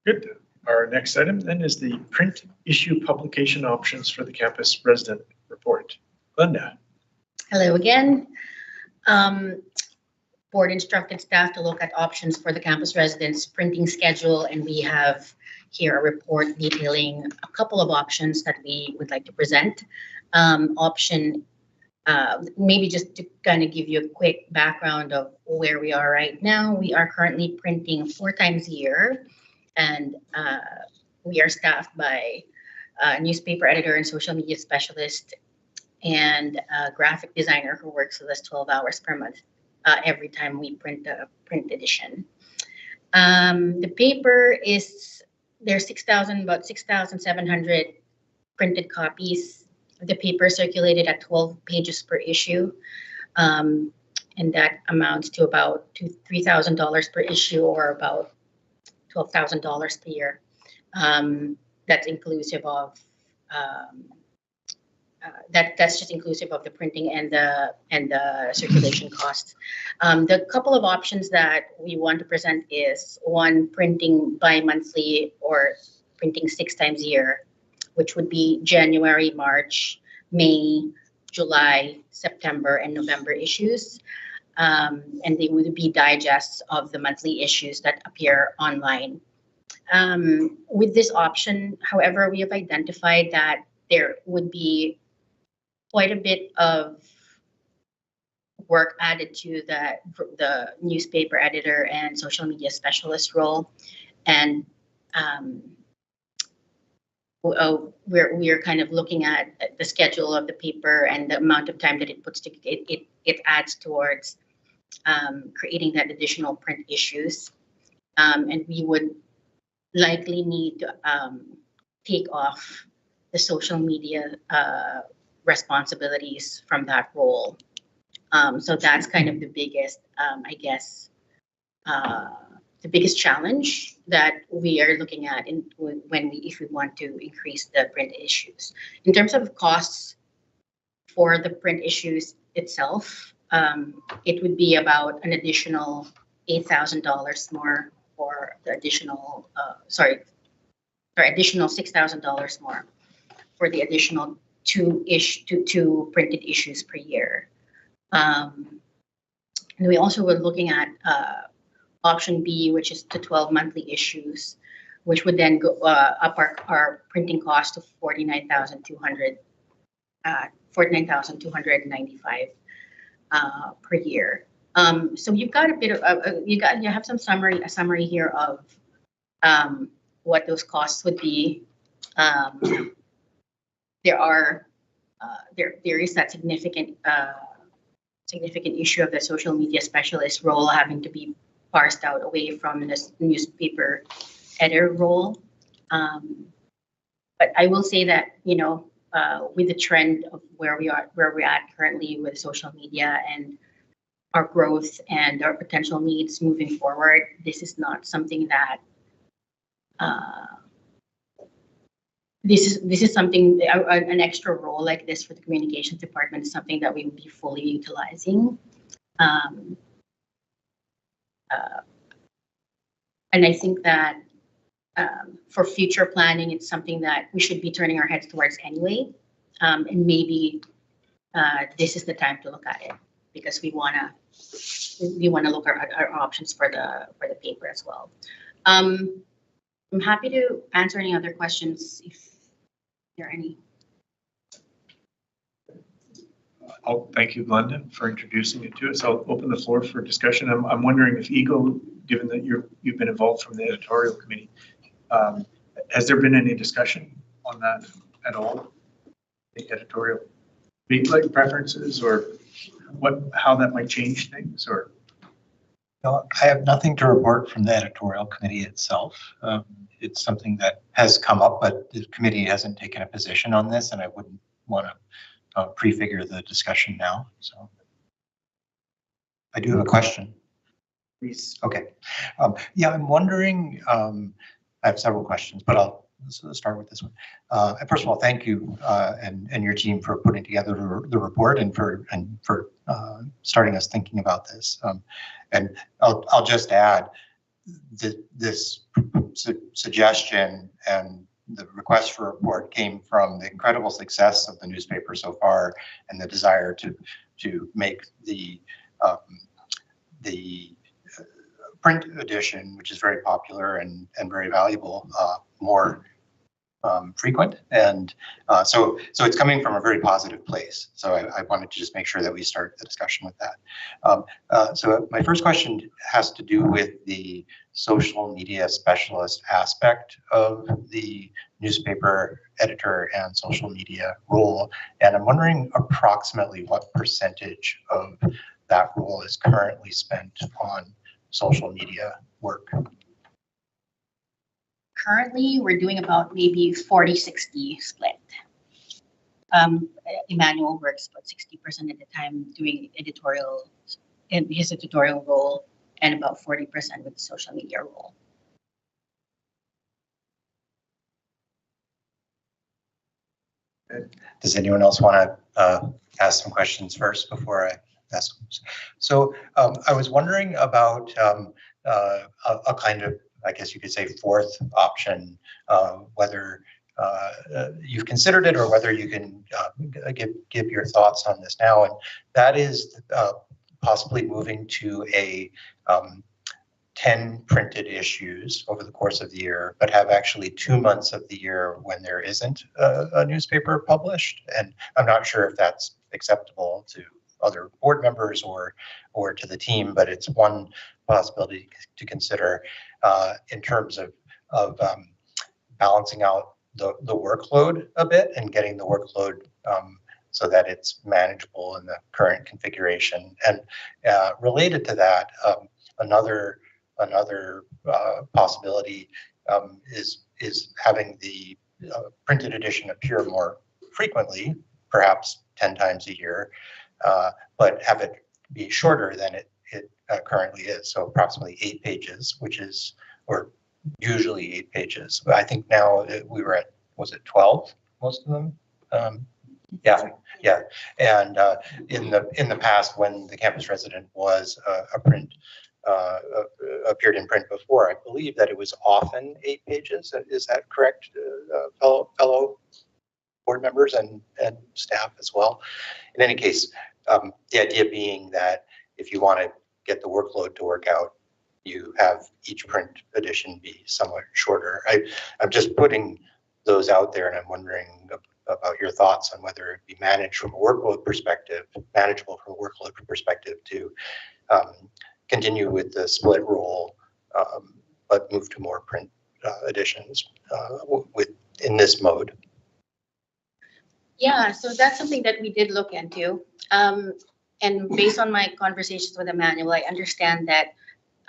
Speaker 1: Good. Our next item then is the print issue publication options for the campus resident report. Glenda.
Speaker 10: Hello again. Board instructed staff to look at options for the campus residents printing schedule, and we have here a report detailing a couple of options that we would like to present. Maybe just to kind of give you a quick background of where we are right now. We are currently printing 4 times a year, and we are staffed by a newspaper editor and social media specialist and a graphic designer who works with us 12 hours per month every time we print a print edition. The paper is, there's about 6,700 printed copies of the paper circulated at 12 pages per issue. And that amounts to about $3,000 per issue, or about $12,000 per year. That's inclusive of that's just inclusive of the printing and the circulation costs. The couple of options that we want to present is one, printing bi-monthly or printing 6 times a year, which would be January, March, May, July, September, and November issues. And they would be digests of the monthly issues that appear online. With this option, however, we have identified that there would be quite a bit of work added to the newspaper editor and social media specialist role. And we're kind of looking at the schedule of the paper and the amount of time that it puts to it adds towards creating that additional print issues. And we would likely need to take off the social media responsibilities from that role. So that's kind of the biggest, I guess, the biggest challenge that we are looking at if we want to increase the print issues. In terms of costs for the print issues itself, it would be about an additional $8,000 more for the additional, additional $6,000 more for the additional two printed issues per year. And we also were looking at option B, which is the 12 monthly issues, which would then go up our printing cost to $49,295. per year. So you've got a bit of, you have a summary here of what those costs would be. There is that significant issue of the social media specialist role having to be parsed out away from the newspaper editor role. But I will say that, with the trend of where we're at currently with social media and our growth and our potential needs moving forward, this is not something that this is something, an extra role like this for the communications department is something that we will be fully utilizing. And I think that for future planning, it's something that we should be turning our heads towards anyway. And maybe this is the time to look at it, because we want to look at our options for the paper as well. I'm happy to answer any other questions if there are any.
Speaker 1: Oh, thank you, Glenda, for introducing it to us. I'll open the floor for discussion. I'm wondering if Eagle, given that you've been involved from the editorial committee, has there been any discussion on that at all? The editorial, like preferences or how that might change things, or?
Speaker 14: No, I have nothing to report from the editorial committee itself. It's something that has come up, but the committee hasn't taken a position on this, and I wouldn't want to prefigure the discussion now. So I do have a question.
Speaker 1: Please.
Speaker 14: Okay. Yeah, I'm wondering, I have several questions, but I'll start with this one. First of all, thank you and your team for putting together the report and for starting us thinking about this. And I'll just add this suggestion and the request for a report came from the incredible success of the newspaper so far and the desire to make the print edition, which is very popular and very valuable, more frequent. And so it's coming from a very positive place. So I wanted to just make sure that we start the discussion with that. So my first question has to do with the social media specialist aspect of the newspaper editor and social media role. And I'm wondering approximately what percentage of that role is currently spent on social media work.
Speaker 10: Currently, we're doing about maybe 40-60 split. Emmanuel works about 60% of the time doing editorial in his editorial role, and about 40% with the social media role.
Speaker 14: Does anyone else want to ask some questions first before I ask? So I was wondering about a kind of, I guess you could say, fourth option, whether you've considered it or whether you can give your thoughts on this now. And that is possibly moving to a 10 printed issues over the course of the year, but have actually 2 months of the year when there isn't a newspaper published. And I'm not sure if that's acceptable to other board members or to the team, but it's one possibility to consider in terms of balancing out the workload a bit and getting the workload so that it's manageable in the current configuration. And related to that, another possibility is having the printed edition appear more frequently, perhaps 10 times a year, but have it be shorter than it currently is. So approximately 8 pages, or usually 8 pages. But I think now we were at, was it 12, most of them? Yeah. And in the past, when the campus resident was a print, appeared in print before, I believe that it was often 8 pages. Is that correct, fellow board members and staff as well? In any case, the idea being that if you want to get the workload to work out, you have each print edition be somewhat shorter. I'm just putting those out there, and I'm wondering about your thoughts on whether it be managed from a workload perspective, manageable from a workload perspective to continue with the split role, but move to more print editions in this mode.
Speaker 10: Yeah, so that's something that we did look into. And based on my conversations with Emmanuel, I understand that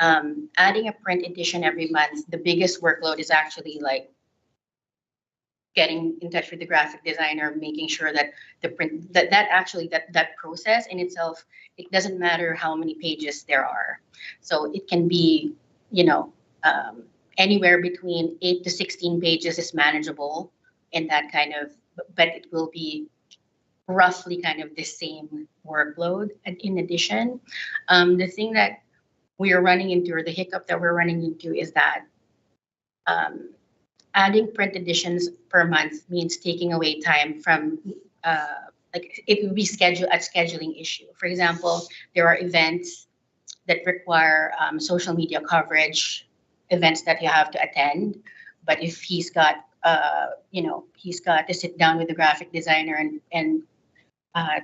Speaker 10: adding a print edition every month, the biggest workload is actually like getting in touch with the graphic designer, making sure that the print, that process in itself, it doesn't matter how many pages there are. So it can be, you know, anywhere between 8 to 16 pages is manageable in that kind of, but it will be roughly kind of the same workload. And in addition, the thing that we are running into, or the hiccup that we're running into, is that adding print editions per month means taking away time from, like it would be scheduling issue. For example, there are events that require social media coverage, events that you have to attend. But if he's got, you know, he's got to sit down with the graphic designer and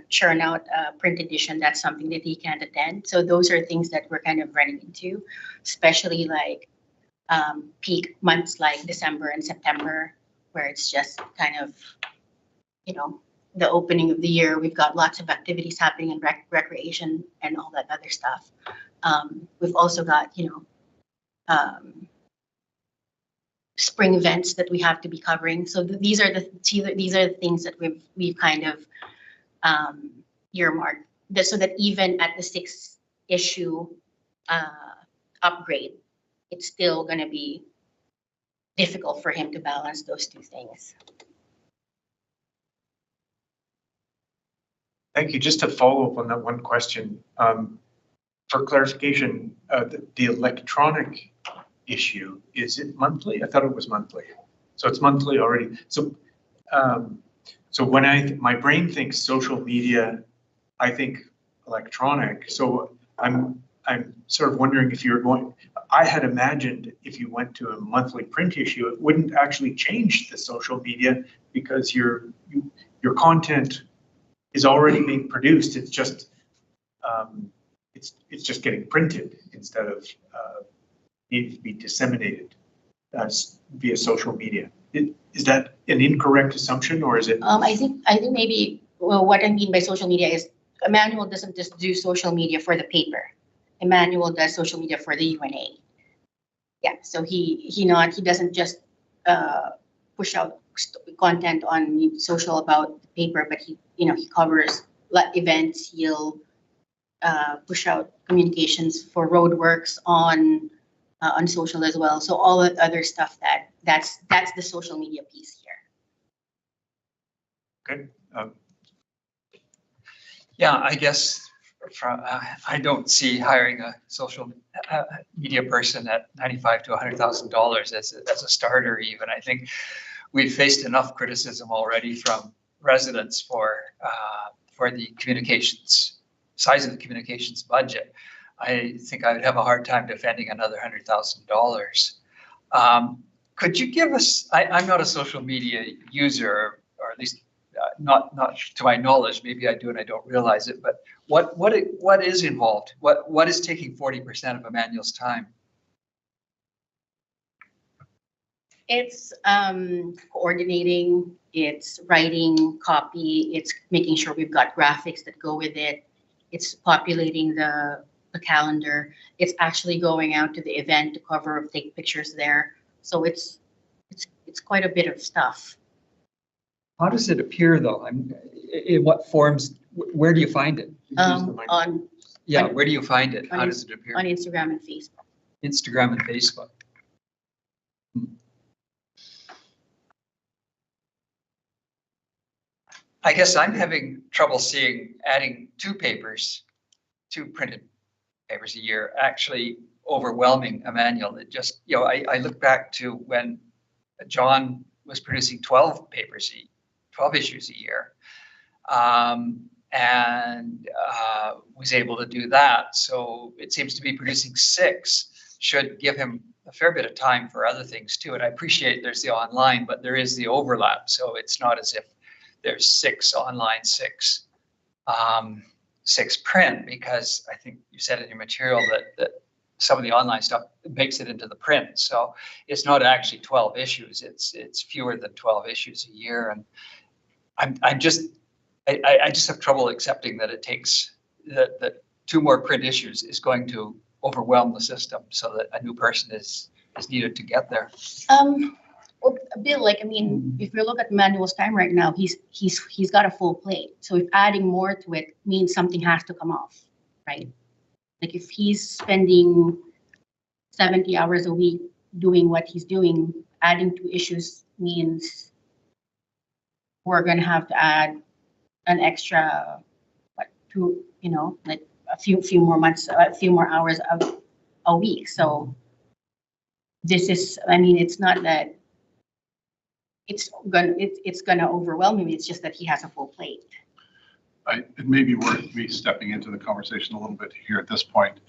Speaker 10: churn out a print edition, that's something that he can't attend. So those are things that we're kind of running into, especially like peak months like December and September, where it's just kind of, you know, the opening of the year. We've got lots of activities happening in recreation and all that other stuff. We've also got, you know, spring events that we have to be covering. So these are the things that we've kind of earmarked, so that even at the 6 issue upgrade, it's still going to be difficult for him to balance those two things.
Speaker 1: Thank you. Just to follow up on that one question, for clarification, the electronic issue, is it monthly? I thought it was monthly. So it's monthly already. So so when my brain thinks social media, I think electronic. So I'm sort of wondering if you're going, I had imagined if you went to a monthly print issue, it wouldn't actually change the social media because your content is already being produced. It's just it's just getting printed instead of needing to be disseminated via social media. Is that an incorrect assumption, or is it?
Speaker 10: I think maybe, well, what I mean by social media is Emmanuel doesn't just do social media for the paper. Emmanuel does social media for the UNA. Yeah, so he doesn't just push out content on social about the paper, but he covers events. He'll push out communications for roadworks on social as well. So all the other stuff that's the social media piece here.
Speaker 1: Good.
Speaker 6: Yeah, I guess I don't see hiring a social media person at $95,000 to $100,000 as a starter. Even I think we've faced enough criticism already from residents for the communications size of the communications budget. I think I would have a hard time defending another $100,000. Could you give us? I'm not a social media user, or at least not to my knowledge. Maybe I do and I don't realize it. But what is involved? What is taking 40% of Emmanuel's time?
Speaker 10: It's coordinating. It's writing copy. It's making sure we've got graphics that go with it. It's populating the calendar. It's actually going out to the event to cover, take pictures there. So it's quite a bit of stuff.
Speaker 6: How does it appear though? In what forms? Where do you find it? Where do you find it? How does it appear?
Speaker 10: On Instagram and Facebook.
Speaker 6: Instagram and Facebook. I guess I'm having trouble seeing adding 2 printed papers a year, actually overwhelming Emmanuel. It just, I look back to when John was producing 12 issues a year, and was able to do that. So it seems to be producing 6 should give him a fair bit of time for other things too. And I appreciate there's the online, but there is the overlap. So it's not as if there's 6 online, 6 print, because I think you said in your material that some of the online stuff makes it into the print. So it's not actually 12 issues. It's fewer than 12 issues a year. And I just have trouble accepting that it takes that 2 more print issues is going to overwhelm the system so that a new person is needed to get there.
Speaker 10: Well, Bill, like, I mean, if you look at Manuel's time right now, he's got a full plate. So if adding more to it means something has to come off, right? Like if he's spending 70 hours a week doing what he's doing, adding 2 issues means we're gonna have to add an extra, what, 2, you know, like a few more months, a few more hours of a week. So this is, I mean, it's not that it's gonna overwhelm him. It's just that he has a full plate.
Speaker 8: It may be worth me stepping into the conversation a little bit here at this point,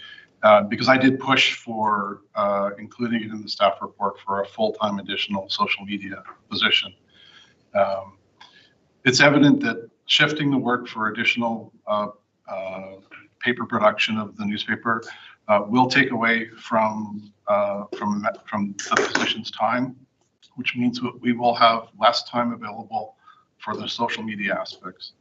Speaker 8: because I did push for including it in the staff report for a full-time additional social media position. It's evident that shifting the work for additional paper production of the newspaper will take away from the position's time, which means we will have less time available for the social media aspects.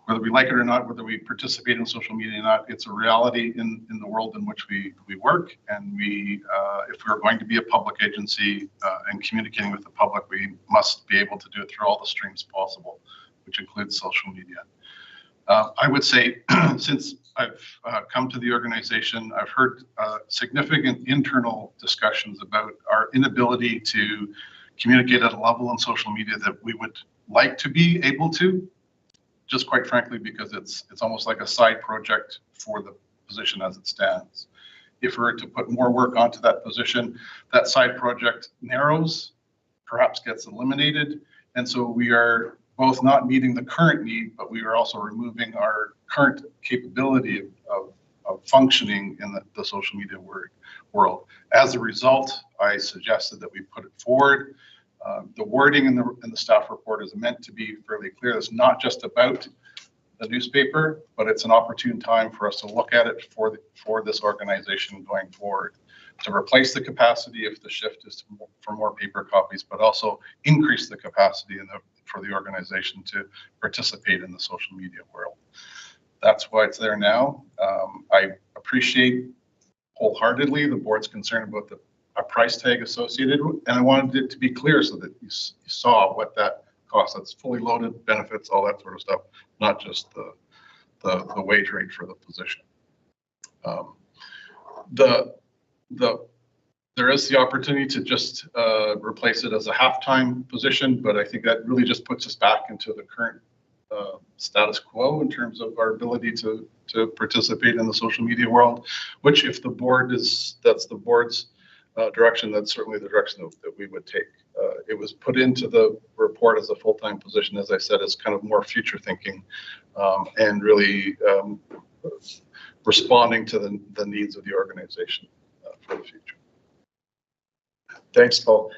Speaker 8: Whether we like it or not, whether we participate in social media or not, it's a reality in the world in which we work. And if we're going to be a public agency and communicating with the public, we must be able to do it through all the streams possible, which includes social media. I would say since I've come to the organization, I've heard significant internal discussions about our inability to communicate at a level on social media that we would like to be able to, just quite frankly, because it's almost like a side project for the position as it stands. If we were to put more work onto that position, that side project narrows, perhaps gets eliminated. And so we are both not meeting the current need, but we are also removing our current capability of functioning in the social media world. As a result, I suggested that we put it forward. The wording in the staff report is meant to be fairly clear. It's not just about the newspaper, but it's an opportune time for us to look at it for this organization going forward, to replace the capacity if the shift is for more paper copies, but also increase the capacity for the organization to participate in the social media world. That's why it's there now. I appreciate wholeheartedly the board's concern about a price tag associated with, and I wanted it to be clear so that you saw what that costs. That's fully loaded benefits, all that sort of stuff, not just the wage rate for the position. There is the opportunity to just replace it as a half-time position, but I think that really just puts us back into the current status quo in terms of our ability to participate in the social media world, which if the board that's the board's direction, that's certainly the direction that we would take. It was put into the report as a full-time position, as I said, as kind of more future thinking and really responding to the needs of the organization for the future.
Speaker 1: Thanks, Paul.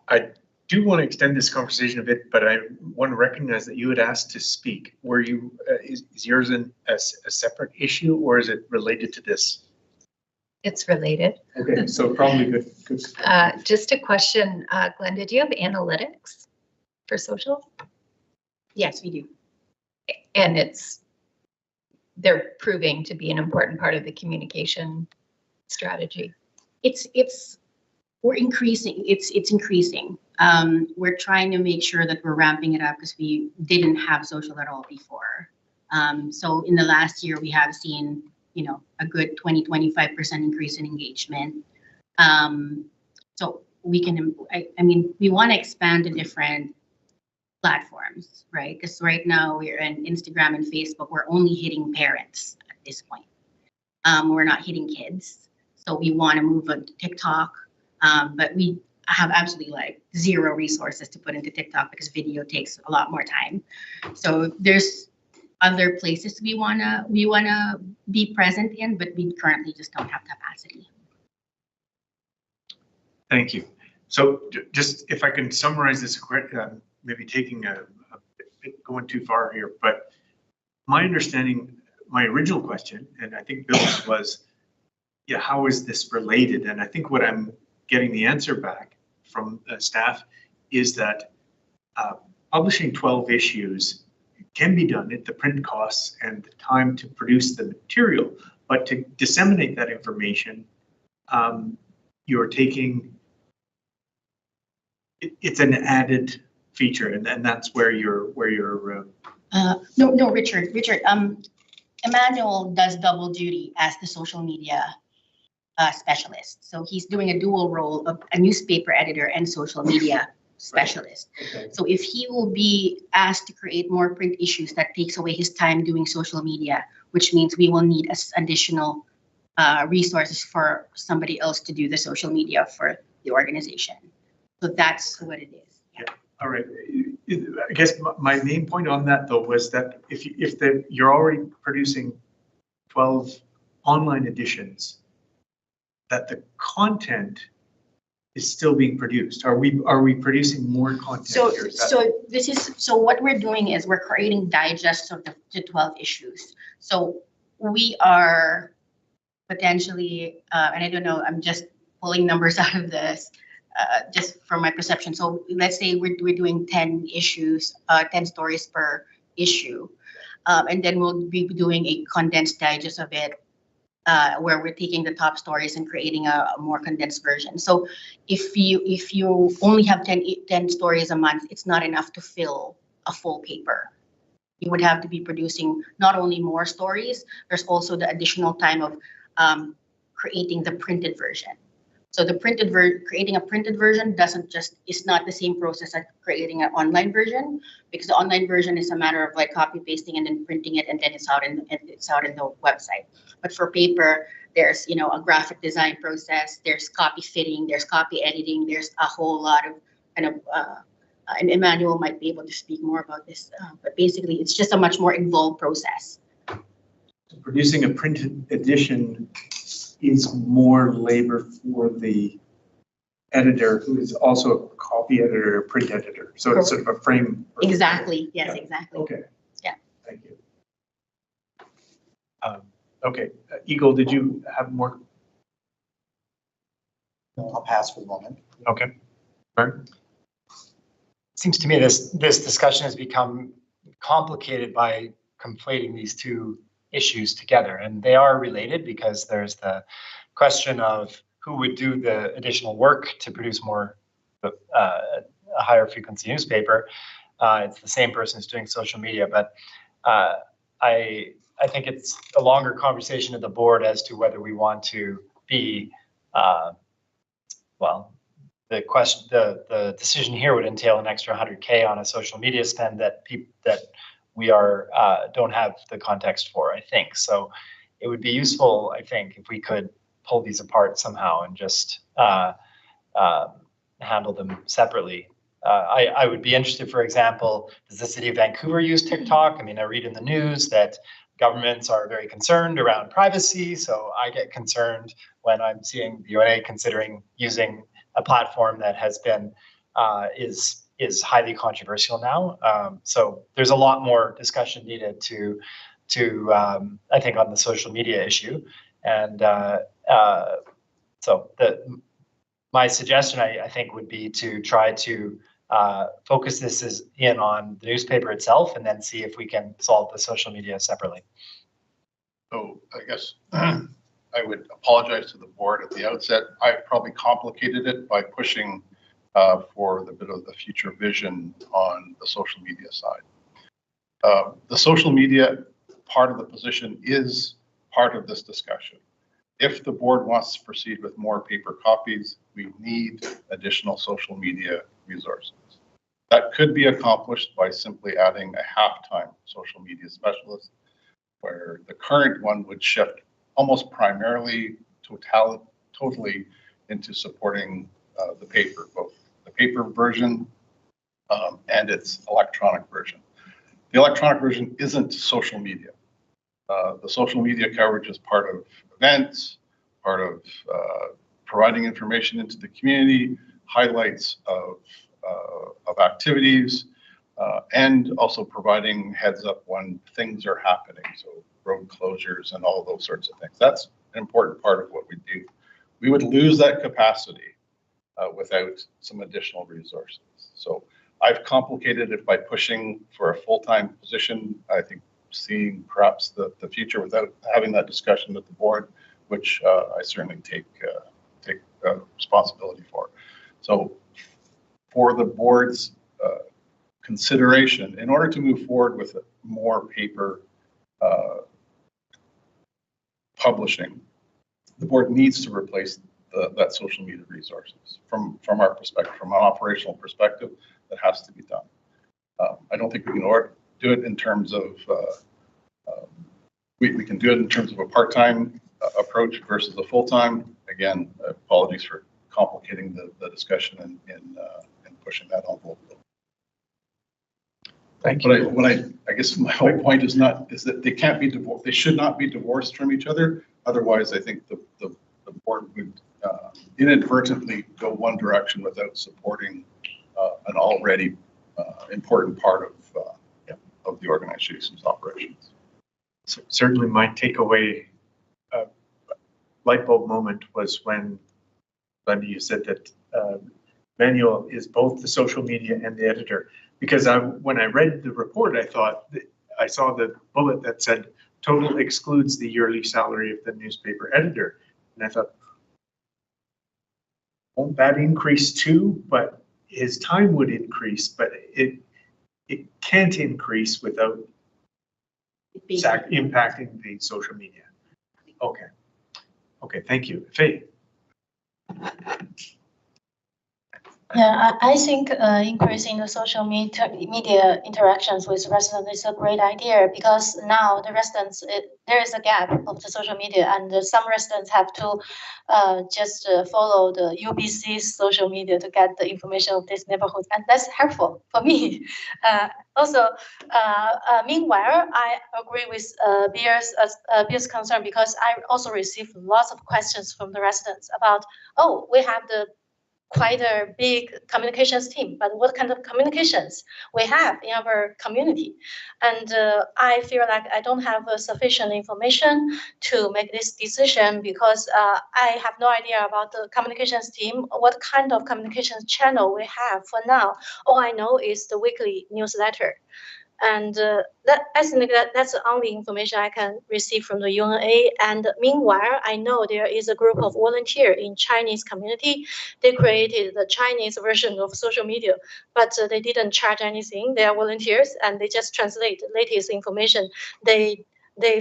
Speaker 1: I do want to extend this conversation a bit, but I want to recognize that you had asked to speak. Were you, is yours a separate issue or is it related to this?
Speaker 7: It's related.
Speaker 1: Okay, so probably good.
Speaker 7: Just a question, Glenda, do you have analytics for social?
Speaker 10: Yes, we do.
Speaker 7: And they're proving to be an important part of the communication strategy.
Speaker 10: We're increasing. It's increasing. We're trying to make sure that we're ramping it up because we didn't have social at all before. So in the last year, we have seen, a good 20-25% increase in engagement. So we can, we want to expand to different platforms, right? Because right now we're in Instagram and Facebook. We're only hitting parents at this point. We're not hitting kids. So we want to move on to TikTok. But we have absolutely zero resources to put into TikTok because video takes a lot more time. So there's other places we wanna be present in, but we currently just don't have capacity.
Speaker 1: Thank you. So just if I can summarize this, maybe taking a going too far here, but my understanding, my original question, and I think Bill's was, yeah, how is this related? And I think what I'm getting the answer back from staff is that publishing 12 issues can be done at the print costs and the time to produce the material, but to disseminate that information, you're taking, it's an added feature, and that's where you're
Speaker 10: No, Richard, Emmanuel does double duty as the social media specialist. So he's doing a dual role of a newspaper editor and social media specialist.
Speaker 1: Okay.
Speaker 10: So if he will be asked to create more print issues, that takes away his time doing social media, which means we will need additional resources for somebody else to do the social media for the organization. So that's what it is.
Speaker 1: Yeah. All right. I guess my main point on that though was that if you're already producing 12 online editions, that the content is still being produced. Are we producing more content here?
Speaker 10: So what we're doing is we're creating digests of the 12 issues. So we are potentially, and I don't know, I'm just pulling numbers out of this, just from my perception. So let's say we're doing 10 issues, 10 stories per issue. And then we'll be doing a condensed digest of it, where we're taking the top stories and creating a more condensed version. So if you only have 10 stories a month, it's not enough to fill a full paper. You would have to be producing not only more stories, there's also the additional time of creating the printed version. So the creating a printed version it's not the same process as creating an online version, because the online version is a matter of like copy pasting and then printing it, and then it's out in the website. But for paper, there's a graphic design process, there's copy fitting, there's copy editing, there's a whole lot of and Emmanuel might be able to speak more about this, but basically it's just a much more involved process.
Speaker 1: Producing a printed edition is more labor for the editor, who is also a copy editor, a print editor. So it's sort of a frame.
Speaker 10: Exactly. Yes,
Speaker 1: Yeah.
Speaker 10: exactly.
Speaker 1: Okay.
Speaker 10: Yeah.
Speaker 1: Thank you. Okay, Eagle, did you have more?
Speaker 15: No, I'll pass for the moment.
Speaker 1: Okay. Vern?
Speaker 9: Seems to me this discussion has become complicated by conflating these two issues together, and they are related because there's the question of who would do the additional work to produce more a higher frequency newspaper. It's the same person who's doing social media, but I think it's a longer conversation at the board as to whether we want to be the decision here would entail an extra 100K on a social media spend that we don't have the context for, I think. So it would be useful, I think, if we could pull these apart somehow and just handle them separately. I would be interested, for example, does the city of Vancouver use TikTok? I mean, I read in the news that governments are very concerned around privacy, so I get concerned when I'm seeing the UNA considering using a platform that has been is highly controversial now. So there's a lot more discussion needed to I think on the social media issue. And so my suggestion, I think, would be to try to focus this in on the newspaper itself and then see if we can solve the social media separately.
Speaker 8: So I guess I would apologize to the board at the outset. I probably complicated it by pushing for the bit of the future vision on the social media side. The social media part of the position is part of this discussion. If the board wants to proceed with more paper copies, we need additional social media resources. That could be accomplished by simply adding a half-time social media specialist, where the current one would shift almost primarily totally into supporting the paper, both the paper version and its electronic version. The electronic version isn't social media. The social media coverage is part of events, part of providing information into the community, highlights of activities, and also providing heads up when things are happening. So road closures and all those sorts of things. That's an important part of what we do. We would lose that capacity without some additional resources. So I've complicated it by pushing for a full-time position. I think seeing perhaps the future without having that discussion with the board, which I certainly take responsibility for. So for the board's consideration, in order to move forward with more paper publishing, the board needs to replace that social media resources. From our perspective, from an operational perspective, that has to be done. I don't think we can do it in terms of, we can do it in terms of a part-time approach versus a full-time. Again, apologies for complicating the discussion and pushing that envelope.
Speaker 1: Thank
Speaker 8: you. But I guess my whole point is that they can't be divorced. They should not be divorced from each other. Otherwise, I think the board would inadvertently go one direction without supporting an already important part of the organization's operations.
Speaker 1: So certainly my takeaway light bulb moment was when, Linda, you said that Manuel is both the social media and the editor. Because when I read the report, I thought I saw the bullet that said total excludes the yearly salary of the newspaper editor. And I thought, won't that increase too? But his time would increase, but it can't increase without impacting the social media. Okay. Okay, thank you. Faye.
Speaker 13: Yeah, I think increasing the social media interactions with residents is a great idea because now the residents, there is a gap of the social media and some residents have to just follow the UBC's social media to get the information of this neighborhood, and that's helpful for me. Meanwhile, I agree with Bill's concern because I also received lots of questions from the residents about, oh, we have quite a big communications team, but what kind of communications we have in our community? And I feel like I don't have sufficient information to make this decision because I have no idea about the communications team, what kind of communications channel we have for now. All I know is the weekly newsletter. And I think that's the only information I can receive from the UNA. And meanwhile, I know there is a group of volunteers in Chinese community. They created the Chinese version of social media, but they didn't charge anything. They are volunteers and they just translate the latest information they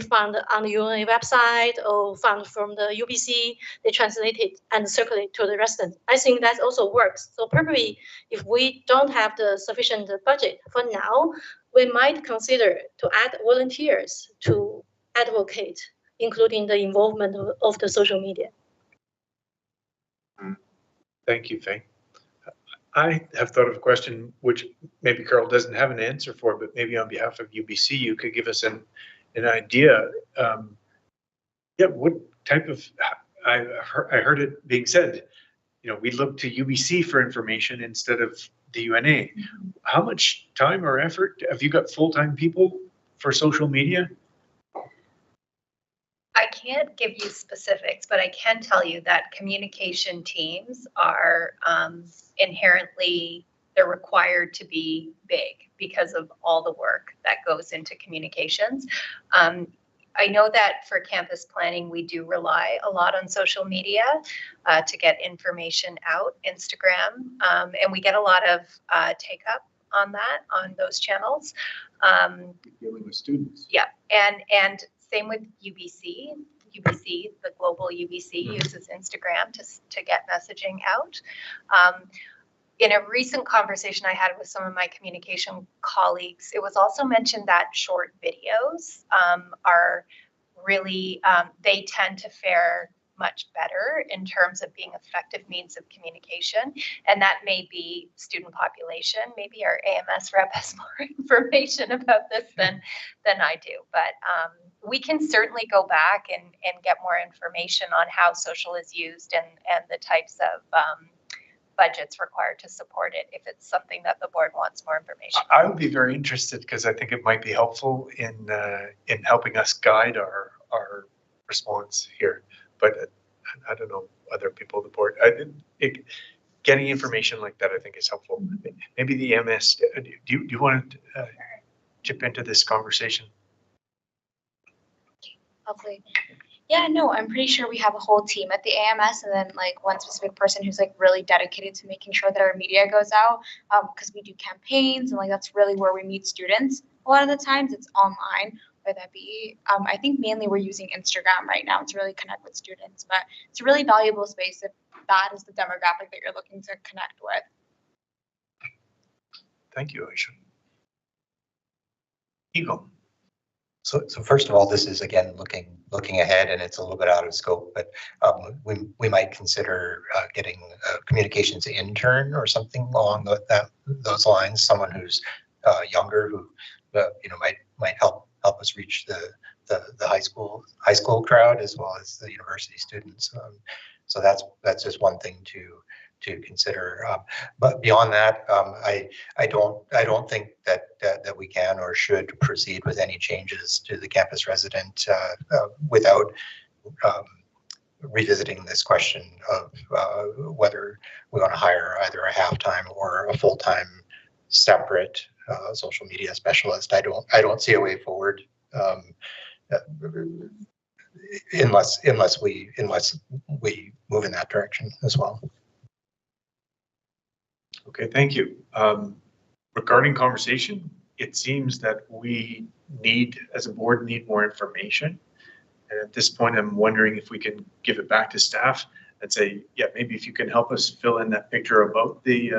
Speaker 13: found on the UNA website or found from the UBC. They translate it and circulate to the residents. I think that also works. So probably if we don't have the sufficient budget for now, we might consider to add volunteers to advocate, including the involvement of the social media.
Speaker 1: Thank you, Faye. I have thought of a question which maybe Carol doesn't have an answer for, but maybe on behalf of UBC, you could give us an idea. Yeah, what type of, I heard it being said, we look to UBC for information instead of the UNA. How much time or effort have you got full-time people for social media?
Speaker 7: I can't give you specifics, but I can tell you that communication teams are inherently, they're required to be big because of all the work that goes into communications. I know that for campus planning, we do rely a lot on social media to get information out, Instagram, and we get a lot of take up on that, on those channels.
Speaker 1: Dealing with students.
Speaker 7: Yeah, and same with UBC. UBC, the global UBC uses Instagram to get messaging out. In a recent conversation I had with some of my communication colleagues, it was also mentioned that short videos are really, they tend to fare much better in terms of being effective means of communication. And that may be student population. Maybe our AMS rep has more information about this than I do. But we can certainly go back and get more information on how social is used and the types of budgets required to support it if it's something that the board wants more information.
Speaker 1: I would be very interested because I think it might be helpful in helping us guide our response here. But I don't know other people on the board. Getting information like that, I think, is helpful. Maybe the MS. Do you want to chip into this conversation?
Speaker 2: Hopefully. Yeah, no, I'm pretty sure we have a whole team at the AMS, and then like one specific person who's like really dedicated to making sure that our media goes out, because we do campaigns, and like that's really where we meet students. A lot of the times it's online, whether that be, I think mainly we're using Instagram right now to really connect with students, but it's a really valuable space if that is the demographic that you're looking to connect with.
Speaker 1: Thank you, Aisha. Eagle.
Speaker 14: So first of all, this is again looking ahead, and it's a little bit out of scope, but we might consider getting a communications intern or something along those lines. Someone who's younger, who might help us reach the high school crowd as well as the university students. So that's just one thing to consider. But beyond that, I don't think that we can or should proceed with any changes to the campus resident without revisiting this question of whether we want to hire either a half-time or a full-time separate social media specialist. I don't see a way forward unless we move in that direction as well.
Speaker 1: Okay, thank you. Regarding conversation, it seems that we as a board, need more information. And at this point, I'm wondering if we can give it back to staff and say, yeah, maybe if you can help us fill in that picture about the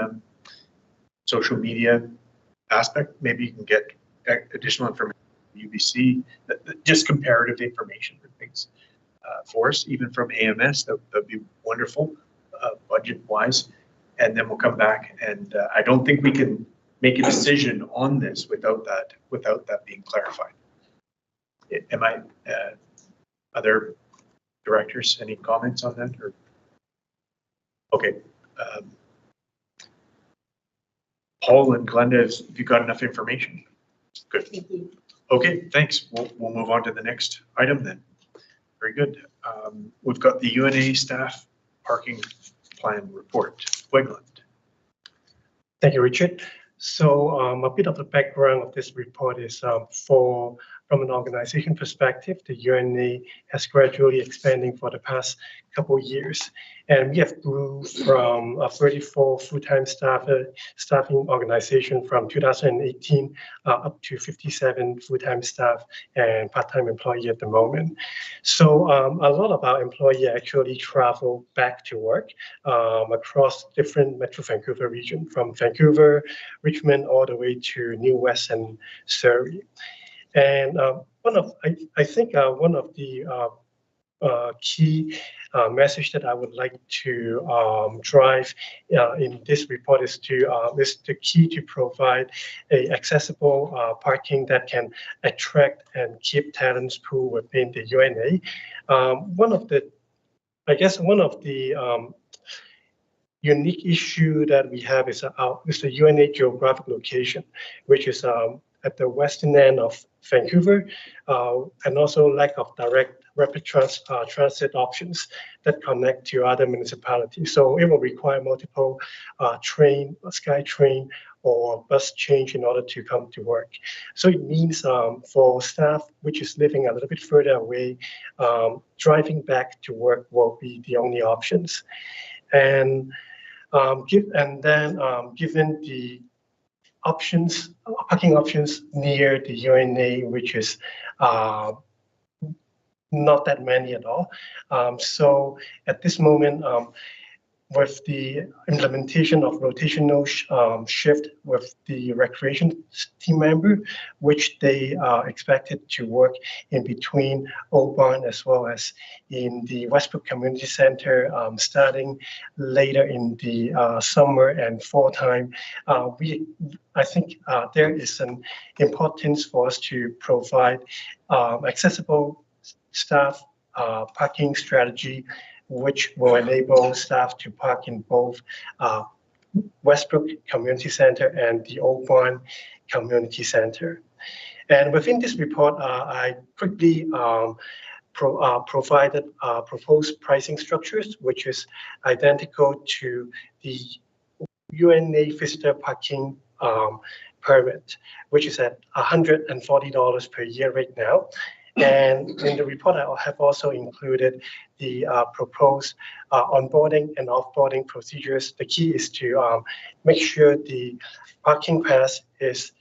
Speaker 1: social media aspect, maybe you can get additional information from UBC, just comparative information and things for us, even from AMS, that'd be wonderful, budget-wise. And then we'll come back, and I don't think we can make a decision on this without that being clarified. Other directors, any comments on that? Or okay, Paul and Glenda, have you got enough information? Good.
Speaker 10: Thank you.
Speaker 1: Okay, thanks. We'll move on to the next item then. Very good. We've got the UNA staff parking plan report. Wegland.
Speaker 5: Thank you, Richard. So a bit of the background of this report is from an organization perspective, the UNA has gradually expanding for the past couple of years. And we have grew from a 34 full-time staffing organization from 2018 up to 57 full-time staff and part-time employee at the moment. So a lot of our employees actually travel back to work across different Metro Vancouver region, from Vancouver, Richmond, all the way to New West and Surrey. And I think one of the key message that I would like to drive in this report is the key to provide a accessible parking that can attract and keep talents pool within the UNA. One of the unique issue that we have is the UNA geographic location, which is at the western end of Vancouver, and also lack of direct rapid transit options that connect to other municipalities. So it will require multiple train, SkyTrain, or bus change in order to come to work. So it means for staff which is living a little bit further away, driving back to work will be the only options. And given the parking options near the UNA, which is not that many at all. So at this moment, with the implementation of rotational shift with the recreation team member, which they are expected to work in between Old Barn as well as in the Westbrook Community Center starting later in the summer and fall time. I think there is an importance for us to provide accessible staff parking strategy which will enable staff to park in both Westbrook Community Center and the Old Barn Community Center. And within this report, I quickly provided proposed pricing structures, which is identical to the UNA visitor parking permit, which is at $140 per year right now. And in the report, I have also included the proposed onboarding and offboarding procedures. The key is to make sure the parking pass is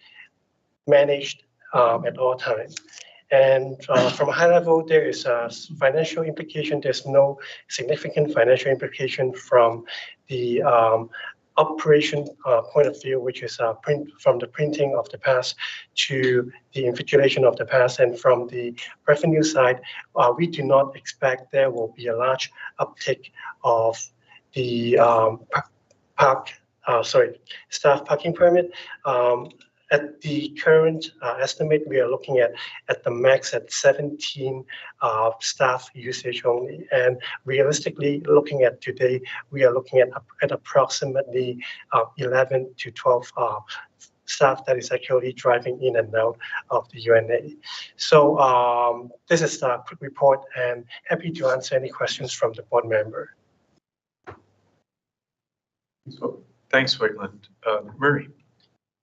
Speaker 5: managed at all times. And from a high level, there is a financial implication. There's no significant financial implication from the operation point of view, which is from the printing of the pass to the invigilation of the pass. And from the revenue side, we do not expect there will be a large uptick of the staff parking permit. At the current estimate, we are looking at the max at 17 staff usage only. And realistically, looking at today, we are looking at approximately 11 to 12 staff that is actually driving in and out of the UNA. So this is a quick report, and happy to answer any questions from the board member.
Speaker 1: Thanks, Wegland. Murray.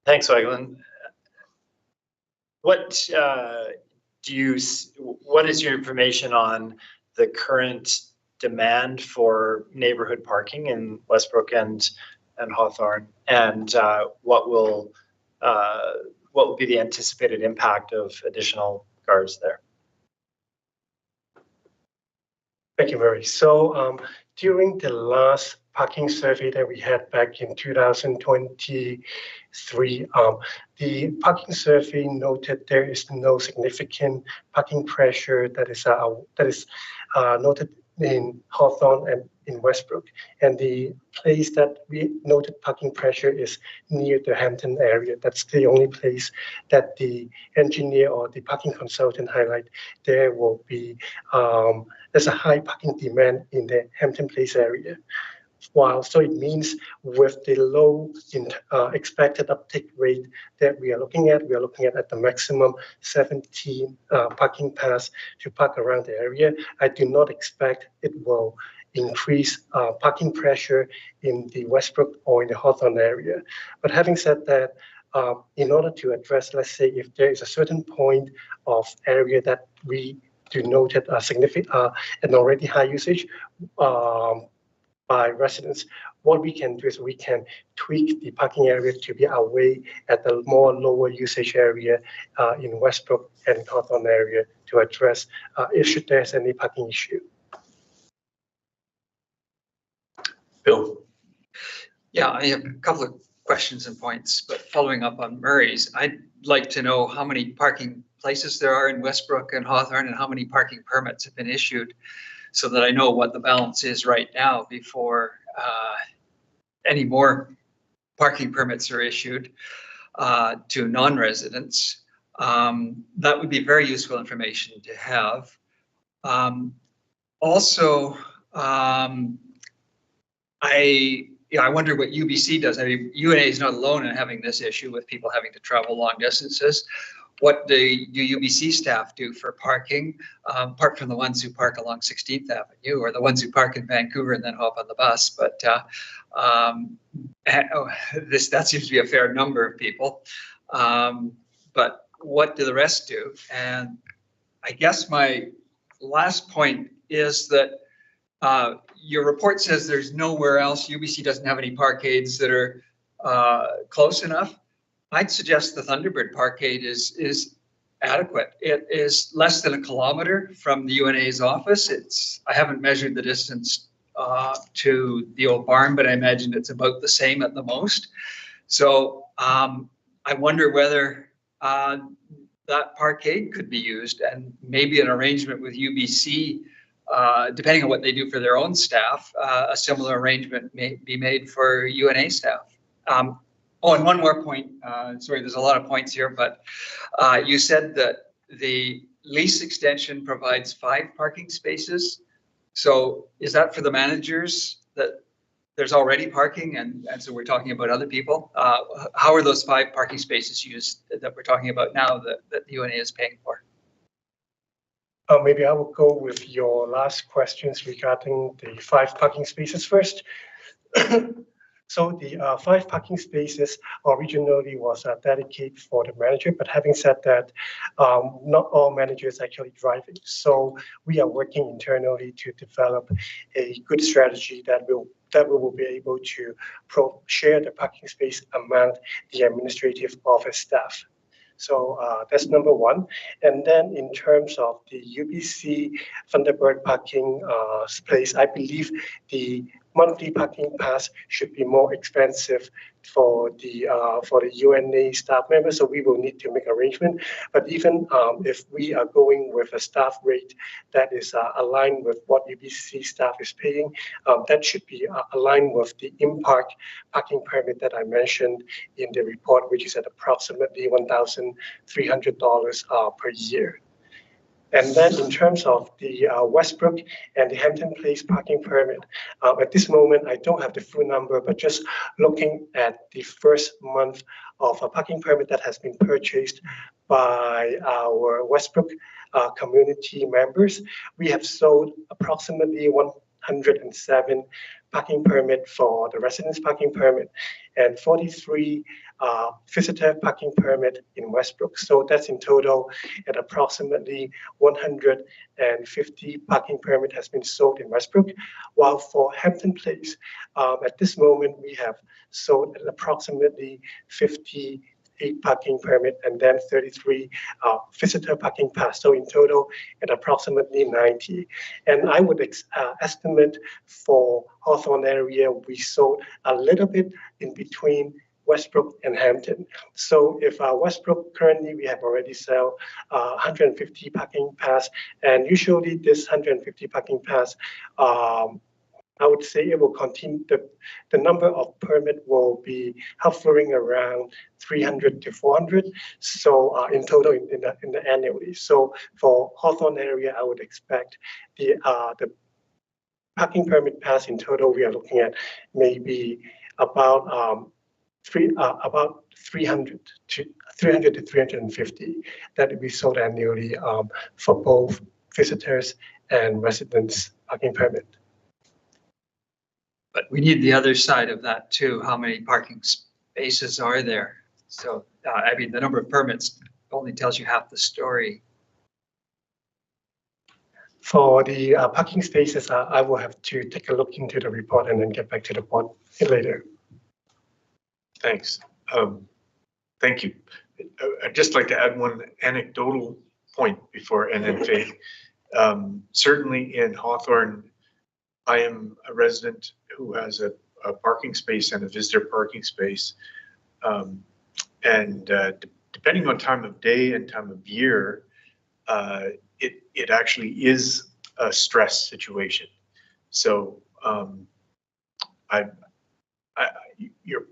Speaker 15: Thanks, Wegland. What is your information on the current demand for neighborhood parking in Westbrook and Hawthorne, and what will be the anticipated impact of additional cars there?
Speaker 5: Thank you, Murray. So during the last parking survey that we had back in 2023, the parking survey noted there is no significant parking pressure that is noted in Hawthorne and in Westbrook. And the place that we noted parking pressure is near the Hampton area. That's the only place that the engineer or the parking consultant highlight there will be, there's a high parking demand in the Hampton Place area. So it means with the low expected uptake rate that we are looking at the maximum 17 parking pass to park around the area. I do not expect it will increase parking pressure in the Westbrook or in the Hawthorne area. But having said that, in order to address, let's say, if there is a certain point of area that we do note a significant and already high usage by residents, what we can do is we can tweak the parking area to be away at the more lower usage area in Westbrook and Hawthorne area to address if there's any parking issue.
Speaker 1: Bill.
Speaker 6: Yeah, I have a couple of questions and points, but following up on Murray's, I'd like to know how many parking places there are in Westbrook and Hawthorne and how many parking permits have been issued, so that I know what the balance is right now before any more parking permits are issued to non-residents. That would be very useful information to have. Also, I wonder what UBC does. I mean, UNA is not alone in having this issue with people having to travel long distances. What do UBC staff do for parking, apart from the ones who park along 16th Avenue or the ones who park in Vancouver and then hop on the bus? But that seems to be a fair number of people. But what do the rest do? And I guess my last point is that your report says there's nowhere else, UBC doesn't have any parkades that are close enough. I'd suggest the Thunderbird Parkade is adequate. It is less than a kilometer from the UNA's office. I haven't measured the distance to the old barn, but I imagine it's about the same at the most. So I wonder whether that parkade could be used, and maybe an arrangement with UBC, depending on what they do for their own staff, a similar arrangement may be made for UNA staff. Oh, and one more point. Sorry, there's a lot of points here, but you said that the lease extension provides 5 parking spaces So is that for the managers that there's already parking and so we're talking about other people? How are those 5 parking spaces used that we're talking about now that the UNA is paying for?
Speaker 5: Maybe I will go with your last questions regarding the 5 parking spaces first. So the 5 parking spaces originally was dedicated for the manager, but having said that, not all managers actually driving. So we are working internally to develop a good strategy that we will be able to share the parking space among the administrative office staff. So that's number one. And then in terms of the UBC Thunderbird parking place, I believe the monthly parking pass should be more expensive for the UNA staff members. So we will need to make arrangement. But even if we are going with a staff rate that is aligned with what UBC staff is paying, that should be aligned with the in-park parking permit that I mentioned in the report, which is at approximately $1,300 per year. And then in terms of the Westbrook and the Hampton Place parking permit, at this moment, I don't have the full number, but just looking at the first month of a parking permit that has been purchased by our Westbrook community members, we have sold approximately 107 parking permit for the residence parking permit and 43 visitor parking permit in Westbrook. So that's in total at approximately 150 parking permit has been sold in Westbrook. While for Hampton Place, at this moment, we have sold at approximately 58 parking permit and then 33 visitor parking pass. So in total, at approximately 90. And I would estimate for Hawthorne area, we sold a little bit in between Westbrook and Hampton. So if Westbrook currently we have already sell 150 parking pass, and usually this 150 parking pass, I would say it will continue. The number of permit will be hovering around 300 to 400. So in total in the annually. So for Hawthorne area, I would expect the parking permit pass in total we are looking at maybe about 300 to 350 that will be sold annually for both visitors and residents parking permit.
Speaker 6: But we need the other side of that too. How many parking spaces are there? So, I mean, the number of permits only tells you half the story.
Speaker 5: For the parking spaces, I will have to take a look into the report and then get back to the board later.
Speaker 1: Thanks. Thank you. I'd just like to add one anecdotal point before NNFA. Certainly in Hawthorne, I am a resident who has a parking space and a visitor parking space. Depending on time of day and time of year, it actually is a stress situation. So your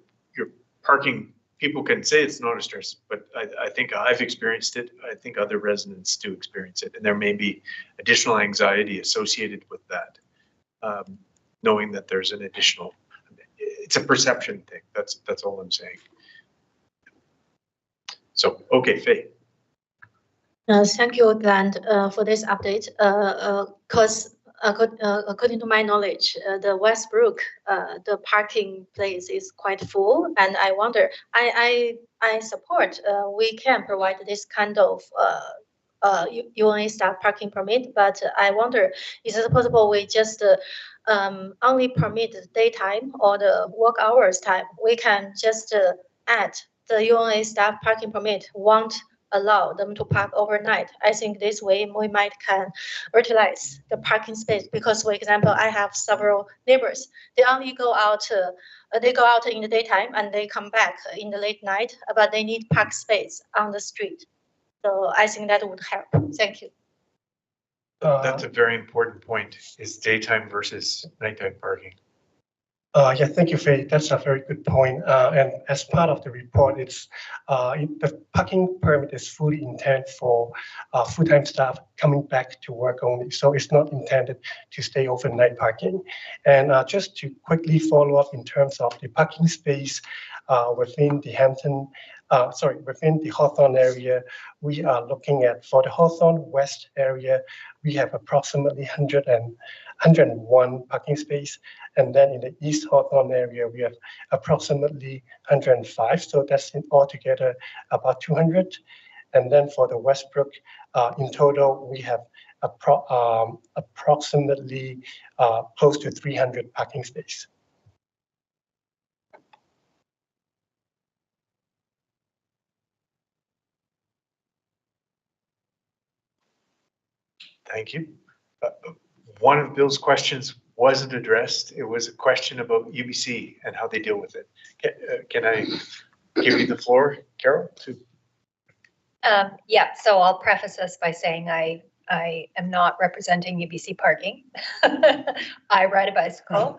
Speaker 1: parking, people can say it's not a stress, but I think I've experienced it. I think other residents do experience it, and there may be additional anxiety associated with that. Knowing that there's an additional, it's a perception thing. That's all I'm saying. So, okay, Faye.
Speaker 13: Thank you, Glenn, for this update. Because according to my knowledge, the Westbrook, the parking place is quite full, and I wonder, I support we can provide this kind of UNA staff parking permit, but I wonder, is it possible we just only permit the daytime or the work hours time? We can just add the UNA staff parking permit won't allow them to park overnight. I think this way we might can utilize the parking space because, for example, I have several neighbors. They only go out. They go out in the daytime and they come back in the late night, but they need park space on the street. So I think that would help. Thank you.
Speaker 1: That's a very important point, is daytime versus nighttime parking.
Speaker 5: Yeah, thank you, Faye. That's a very good point. And as part of the report, the parking permit is fully intended for full-time staff coming back to work only. So it's not intended to stay overnight parking. And just to quickly follow up in terms of the parking space within the within the Hawthorne area, we are looking at, for the Hawthorne West area, we have approximately 101 parking space. And then in the East Hawthorne area, we have approximately 105. So that's in altogether about 200. And then for the Westbrook, in total, we have approximately close to 300 parking space.
Speaker 1: Thank you. One of Bill's questions wasn't addressed. It was a question about UBC and how they deal with it. Can I give you the floor, Carol?
Speaker 7: Yeah, so I'll preface this by saying I am not representing UBC Parking. I ride a bicycle.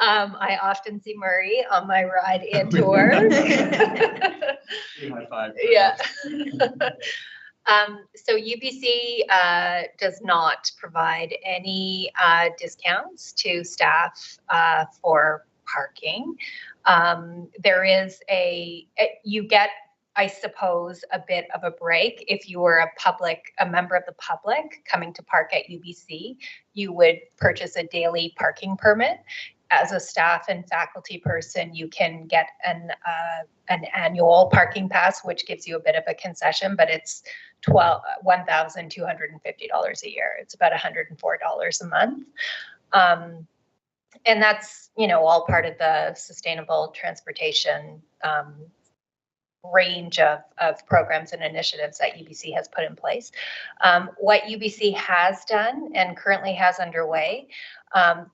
Speaker 7: I often see Murray on my ride into work.
Speaker 3: High five.
Speaker 7: Yeah. So UBC does not provide any discounts to staff for parking. There is you get, I suppose, a bit of a break if you were a member of the public coming to park at UBC. You would purchase a daily parking permit. As a staff and faculty person, you can get an annual parking pass, which gives you a bit of a concession, but it's $1,250 a year. It's about $104 a month. And that's, all part of the sustainable transportation range of programs and initiatives that UBC has put in place. What UBC has done and currently has underway,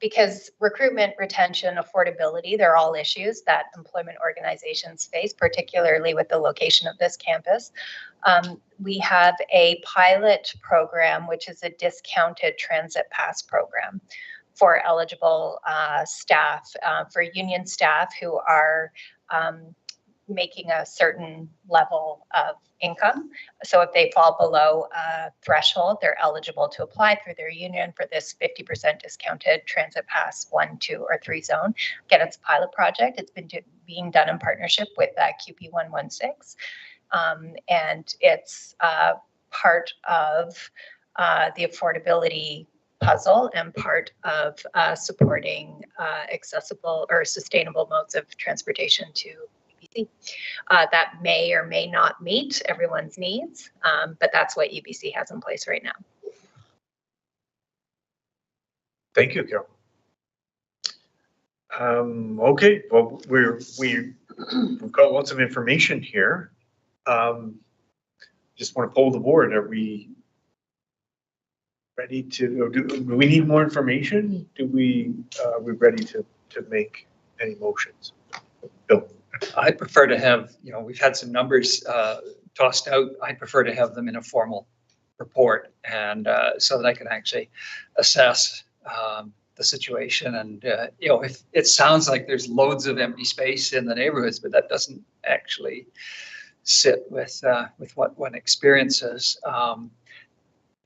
Speaker 7: because recruitment, retention, affordability, they're all issues that employment organizations face, particularly with the location of this campus. We have a pilot program, which is a discounted transit pass program for eligible staff, for union staff who are making a certain level of income. So if they fall below a threshold, they're eligible to apply through their union for this 50% discounted transit pass 1, 2, or 3 zone. Again, it's a pilot project. It's been being done in partnership with QP 116. And it's part of the affordability puzzle and part of supporting accessible or sustainable modes of transportation to UBC. That may or may not meet everyone's needs, but that's what UBC has in place right now.
Speaker 1: Thank you, Carol. Okay, well, we've got lots of information here. Just want to poll the board. Are we ready to, or do we need more information? Are we ready to make any motions? Bill?
Speaker 6: I prefer to have, we've had some numbers tossed out. I prefer to have them in a formal report, and so that I can actually assess the situation. And if it sounds like there's loads of empty space in the neighborhoods, but that doesn't actually sit with what one experiences.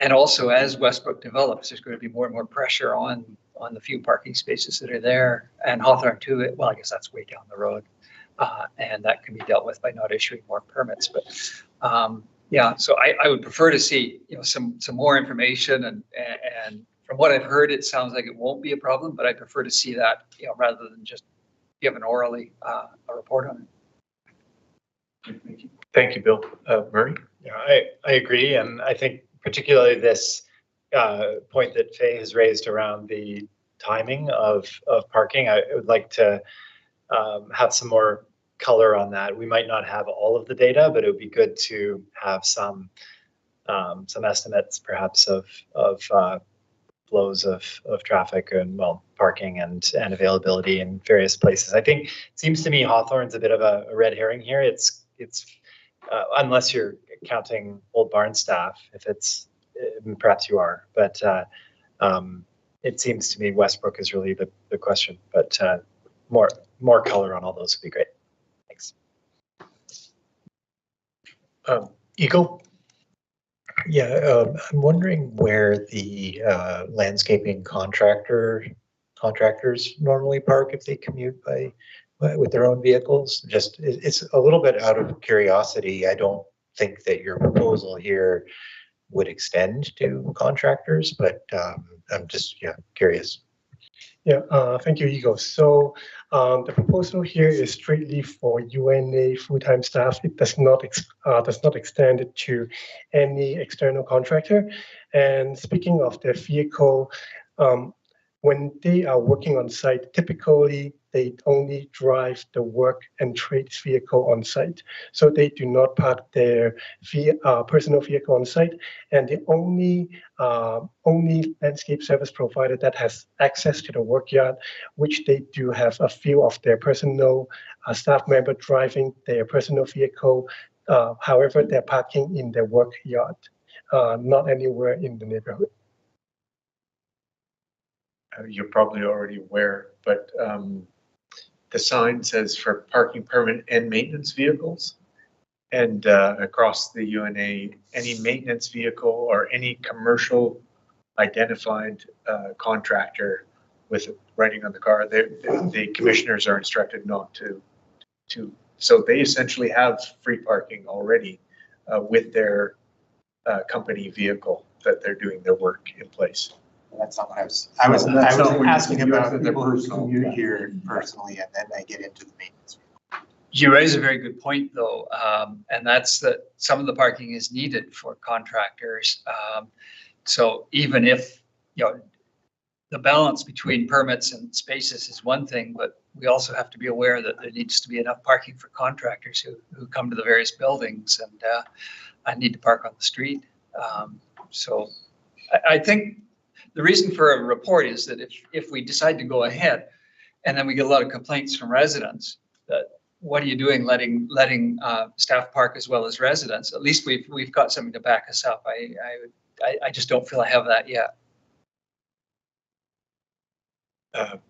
Speaker 6: And also, as Westbrook develops, there's going to be more and more pressure on the few parking spaces that are there, and Hawthorne too. Well, I guess that's way down the road. And that can be dealt with by not issuing more permits. But yeah, so I would prefer to see some more information, and from what I've heard, it sounds like it won't be a problem. But I prefer to see that rather than just give an orally a report on it.
Speaker 1: Thank you, Bill. Murray?
Speaker 15: Yeah, I agree, and I think particularly this point that Faye has raised around the timing of parking, I would like to have some more color on that. We might not have all of the data, but it would be good to have some estimates, perhaps, of flows of traffic and parking and availability in various places. I think it seems to me Hawthorne's a bit of a red herring here. It's unless you're counting Old Barn staff, if it's perhaps you are, but it seems to me Westbrook is really the question, but more color on all those would be great. Thanks.
Speaker 1: Eagle?
Speaker 14: Yeah, I'm wondering where the landscaping contractors normally park if they commute with their own vehicles. Just, it's a little bit out of curiosity. I don't think that your proposal here would extend to contractors, but I'm just, curious.
Speaker 5: Yeah, thank you, Eagle. So the proposal here is strictly for UNA full-time staff. It does not extend it to any external contractor. And speaking of the vehicle, when they are working on site, typically they only drive the work and trades vehicle on site. So they do not park their personal vehicle on site. And the only landscape service provider that has access to the work yard, which they do have a few of their personal staff member driving their personal vehicle. However, they're parking in their work yard, not anywhere in the neighborhood.
Speaker 1: You're probably already aware, but the sign says for parking permit and maintenance vehicles. And across the UNA, any maintenance vehicle or any commercial identified contractor with writing on the car, the commissioners are instructed not to. So they essentially have free parking already with their company vehicle that they're doing their work in place.
Speaker 14: That's not what I was asking about people who commute here personally and then they get into the maintenance.
Speaker 6: You raise a very good point, though, and that's that some of the parking is needed for contractors. So even if, the balance between permits and spaces is one thing, but we also have to be aware that there needs to be enough parking for contractors who come to the various buildings and I need to park on the street. So I think the reason for a report is that if we decide to go ahead and then we get a lot of complaints from residents that what are you doing letting staff park as well as residents, at least we've got something to back us up. I just don't feel I have that yet.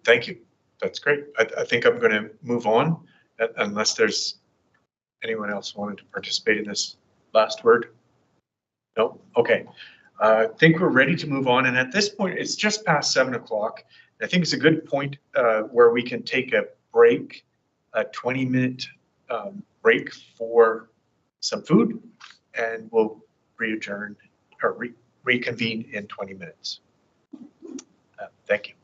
Speaker 1: Thank you. That's great. I think I'm going to move on unless there's anyone else wanted to participate in this last word. No? Okay. I think we're ready to move on. And at this point, it's just past 7 o'clock. I think it's a good point where we can take a break, a 20-minute break for some food, and we'll reconvene in 20 minutes. Thank you.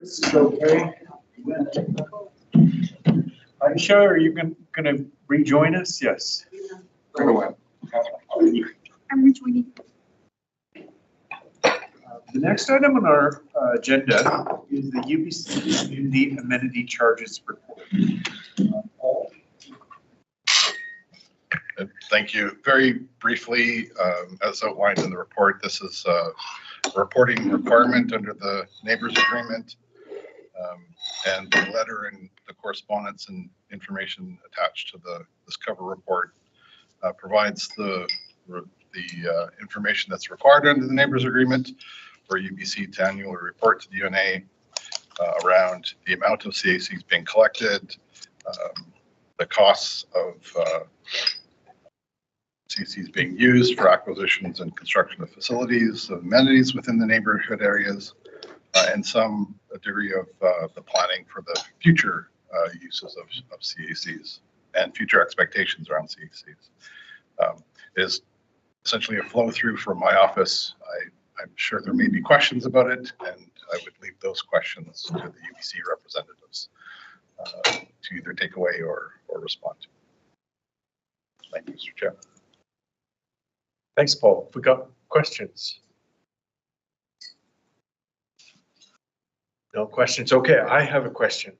Speaker 1: This is okay. Aisha, are you gonna rejoin us? Yes. Right away.
Speaker 2: I'm rejoining.
Speaker 1: The next item on our agenda is the UBC Community Amenity Charges Report. Paul?
Speaker 8: Thank you. Very briefly, as outlined in the report, this is a reporting requirement under the neighbors agreement. And the letter and the correspondence and information attached to this cover report provides the information that's required under the neighbors agreement for UBC to annually report to the UNA around the amount of CACs being collected, the costs of CACs being used for acquisitions and construction of facilities, of amenities within the neighborhood areas, and some degree of the planning for the future uses of CACs and future expectations around CACs. It is essentially a flow through from my office. I'm sure there may be questions about it, and I would leave those questions to the UBC representatives to either take away or respond to. Thank you, Mr. Chair.
Speaker 1: Thanks, Paul. We got questions? No questions. Okay, I have a question.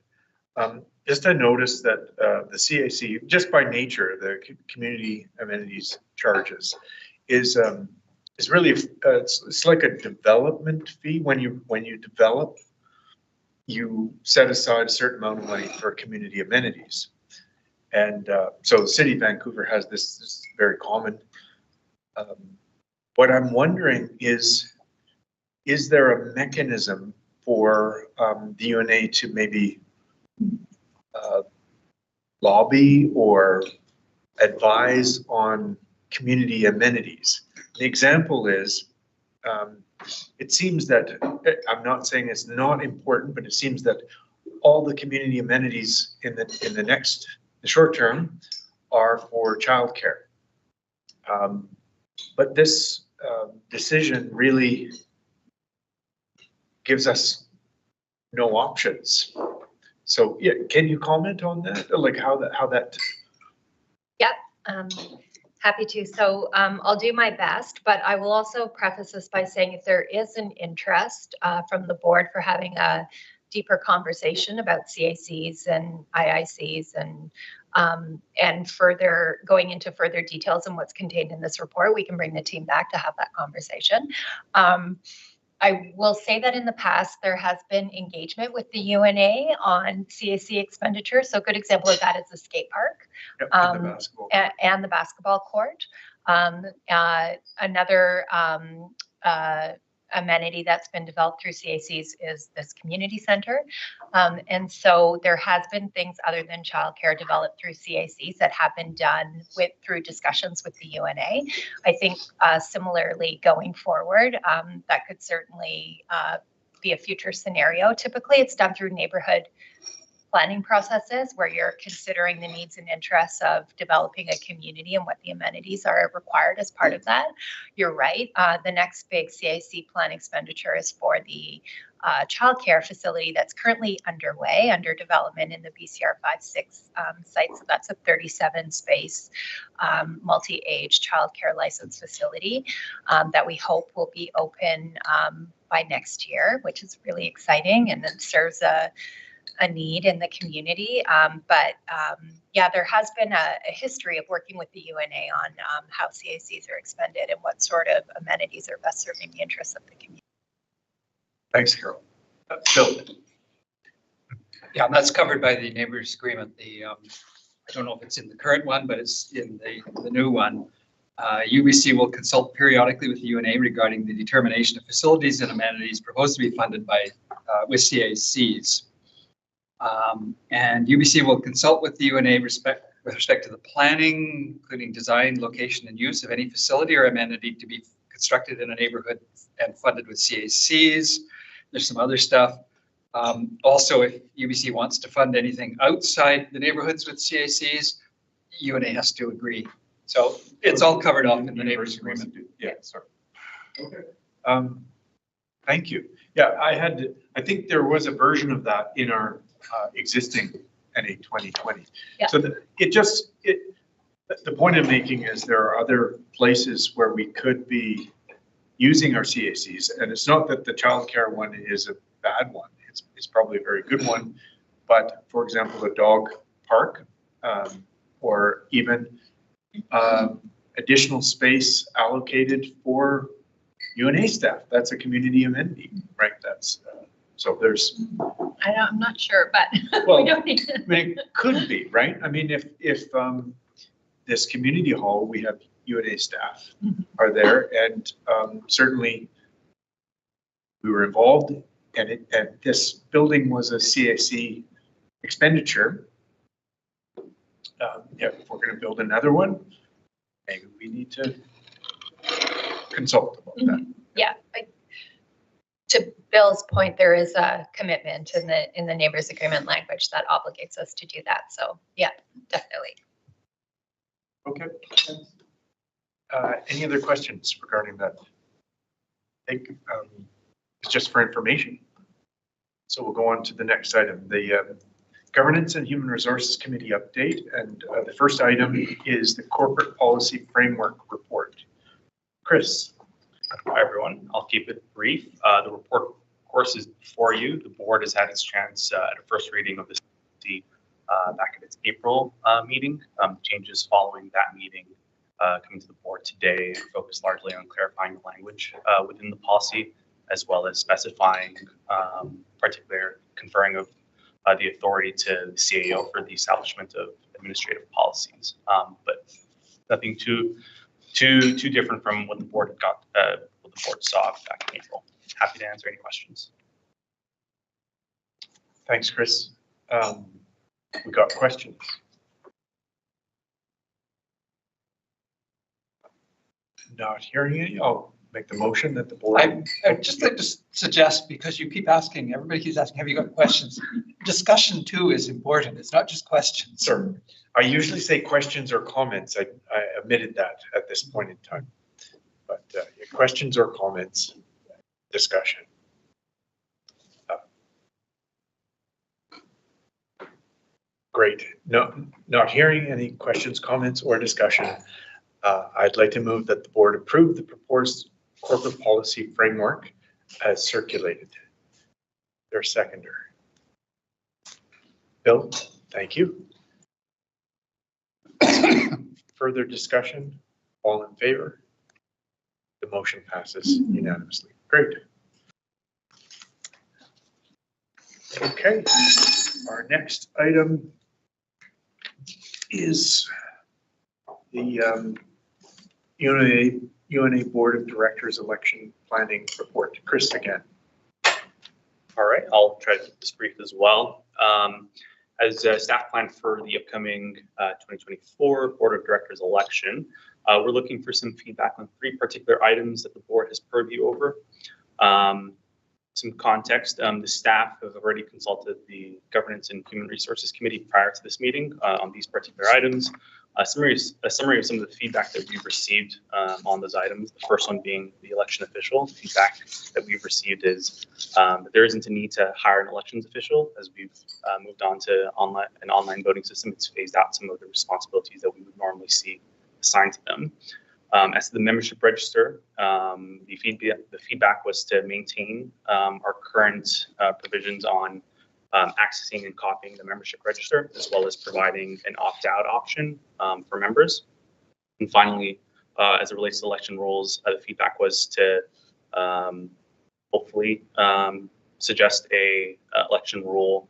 Speaker 1: Just I noticed that the CAC, just by nature, the community amenities charges is really it's like a development fee. When you develop, you set aside a certain amount of money for community amenities, and so the city of Vancouver has this very common. What I'm wondering is there a mechanism for the UNA to maybe lobby or advise on community amenities? The example is, it seems that, I'm not saying it's not important, but it seems that all the community amenities in the short term are for childcare. But this decision really gives us no options. So yeah, can you comment on that? Like how that?
Speaker 7: Yep, happy to. So I'll do my best, but I will also preface this by saying if there is an interest from the board for having a deeper conversation about CACs and IICs and further going into further details on what's contained in this report, we can bring the team back to have that conversation. I will say that in the past, there has been engagement with the UNA on CAC expenditures. So a good example of that is the skate park, and the basketball court. Another amenity that's been developed through CACs is this community center. And so there has been things other than childcare developed through CACs that have been done through discussions with the UNA. I think similarly going forward, that could certainly be a future scenario. Typically it's done through neighborhood planning processes where you're considering the needs and interests of developing a community and what the amenities are required as part of that. You're right. The next big CAC plan expenditure is for the childcare facility that's currently underway, under development in the BCR 5-6 site. So that's a 37 space multi-age childcare license facility that we hope will be open by next year, which is really exciting, and then serves a need in the community. Yeah, there has been a history of working with the UNA on how CACs are expended and what sort of amenities are best serving the interests of the community.
Speaker 1: Thanks, Carol. Phil.
Speaker 6: Yeah, that's covered by the neighbors agreement. I don't know if it's in the current one, but it's in the new one. UBC will consult periodically with the UNA regarding the determination of facilities and amenities proposed to be funded by with CACs. And UBC will consult with the UNA with respect to the planning, including design, location, and use of any facility or amenity to be constructed in a neighborhood and funded with CACs. There's some other stuff. Also, if UBC wants to fund anything outside the neighborhoods with CACs, UNA has to agree. So it's all covered off in the neighbors agreement.
Speaker 1: Yeah, sorry. Okay. Thank you. Yeah, I think there was a version of that in our existing NA 2020.
Speaker 7: Yeah.
Speaker 1: So the point I'm making is there are other places where we could be using our CACs, and it's not that the childcare one is a bad one. It's probably a very good one, but for example, the dog park, or even additional space allocated for UNA staff. That's a community amenity, right? That's so there's.
Speaker 7: I'm not sure, but
Speaker 1: Well,
Speaker 7: we don't need to.
Speaker 1: I mean, it could be, right? I mean, if this community hall, we have UNA staff are there, and certainly we were involved, and this building was a CAC expenditure. Yeah, if we're going to build another one, maybe we need to consult about that.
Speaker 7: Yeah. To Bill's point, there is a commitment in the neighbors agreement language that obligates us to do that. So yeah, definitely.
Speaker 1: Okay. Any other questions regarding that? I think it's just for information. So we'll go on to the next item, the Governance and Human Resources Committee update. And the first item is the Corporate Policy Framework Report. Chris.
Speaker 16: Hi, everyone. I'll keep it brief. The report, of course, is before you. The board has had its chance at a first reading of this back at its April meeting. Changes following that meeting coming to the board today focus largely on clarifying the language within the policy, as well as specifying particular conferring of the authority to the CAO for the establishment of administrative policies. But nothing too different from what the board what the board saw back in April. Happy to answer any questions.
Speaker 1: Thanks, Chris. We got questions. Not hearing any. I'll make the motion that the board.
Speaker 6: I'd just like to suggest, because you keep asking, everybody keeps asking, have you got questions? Discussion too is important. It's not just questions.
Speaker 1: Sure. I usually say questions or comments. I omitted that at this point in time. But questions or comments, discussion. Great. No, not hearing any questions, comments, or discussion. I'd like to move that the board approve the proposed corporate policy framework as circulated. Their seconder. Bill, thank you. Further discussion? All in favor? The motion passes unanimously. Great. Okay, our next item is the UNA Board of Directors election planning report. Chris again.
Speaker 16: All right, I'll try to keep this brief as well. As staff plan for the upcoming 2024 Board of Directors election, we're looking for some feedback on 3 particular items that the board has purview over. Some context, the staff have already consulted the Governance and Human Resources Committee prior to this meeting on these particular items. A summary of some of the feedback that we've received on those items. The first one being the election official. Feedback that we've received is that there isn't a need to hire an elections official as we've moved on to an online voting system. It's phased out some of the responsibilities that we would normally see assigned to them. As to the membership register, the feedback was to maintain our current provisions on accessing and copying the membership register, as well as providing an opt-out option for members. And finally, as it relates to election rules, the feedback was to hopefully suggest a election rule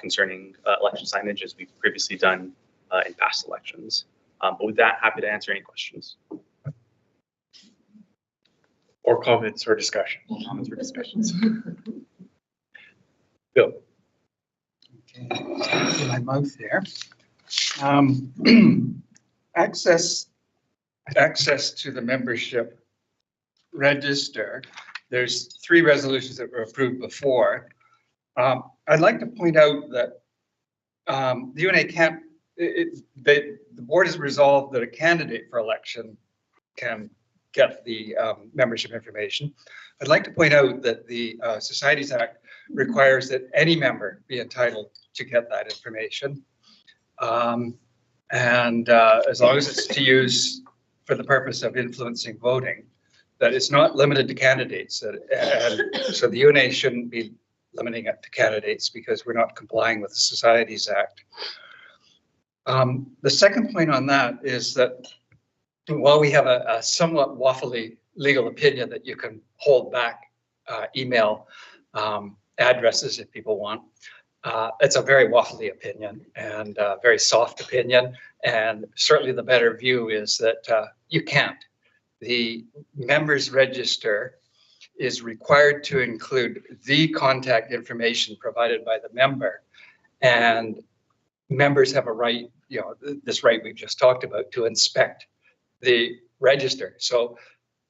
Speaker 16: concerning election signage, as we've previously done in past elections. But with that, happy to answer any questions.
Speaker 1: Or comments or discussion.
Speaker 16: Comments or discussions.
Speaker 1: Bill.
Speaker 6: Okay, in my mouth there. Access to the membership register. There's 3 resolutions that were approved before. I'd like to point out that the UNA the board has resolved that a candidate for election can get the membership information. I'd like to point out that the Societies Act requires that any member be entitled to get that information. As long as it's to use for the purpose of influencing voting, that it's not limited to candidates. And so the UNA shouldn't be limiting it to candidates because we're not complying with the Societies Act. The second point on that is that while we have a somewhat waffly legal opinion that you can hold back email addresses if people want, it's a very waffly opinion and a very soft opinion. And certainly the better view is that you can't. The members register is required to include the contact information provided by the member. And members have a right, you know, this right we've just talked about, to inspect the register. So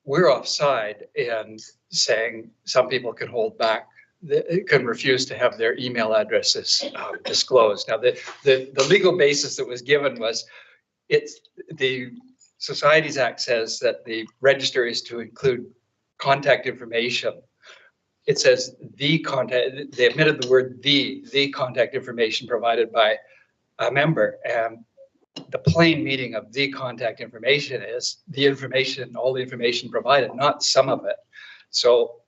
Speaker 6: we're offside in saying some people can hold back, can refuse to have their email addresses disclosed. Now, the legal basis that was given was it's the Societies Act says that the register is to include contact information. It says the contact, they omitted the word the contact information provided by a member. And the plain meaning of the contact information is the information, all the information provided, not some of it. So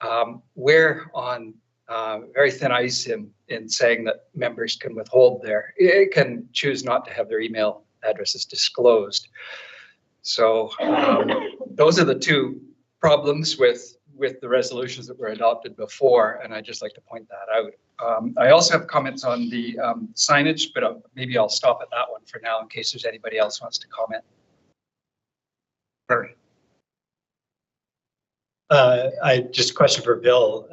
Speaker 6: we're on very thin ice in saying that members can withhold can choose not to have their email addresses disclosed. So those are the two problems with the resolutions that were adopted before, and I'd just like to point that out. I also have comments on the signage, but maybe I'll stop at that one for now in case there's anybody else wants to comment.
Speaker 1: Murray.
Speaker 15: I just a question for Bill.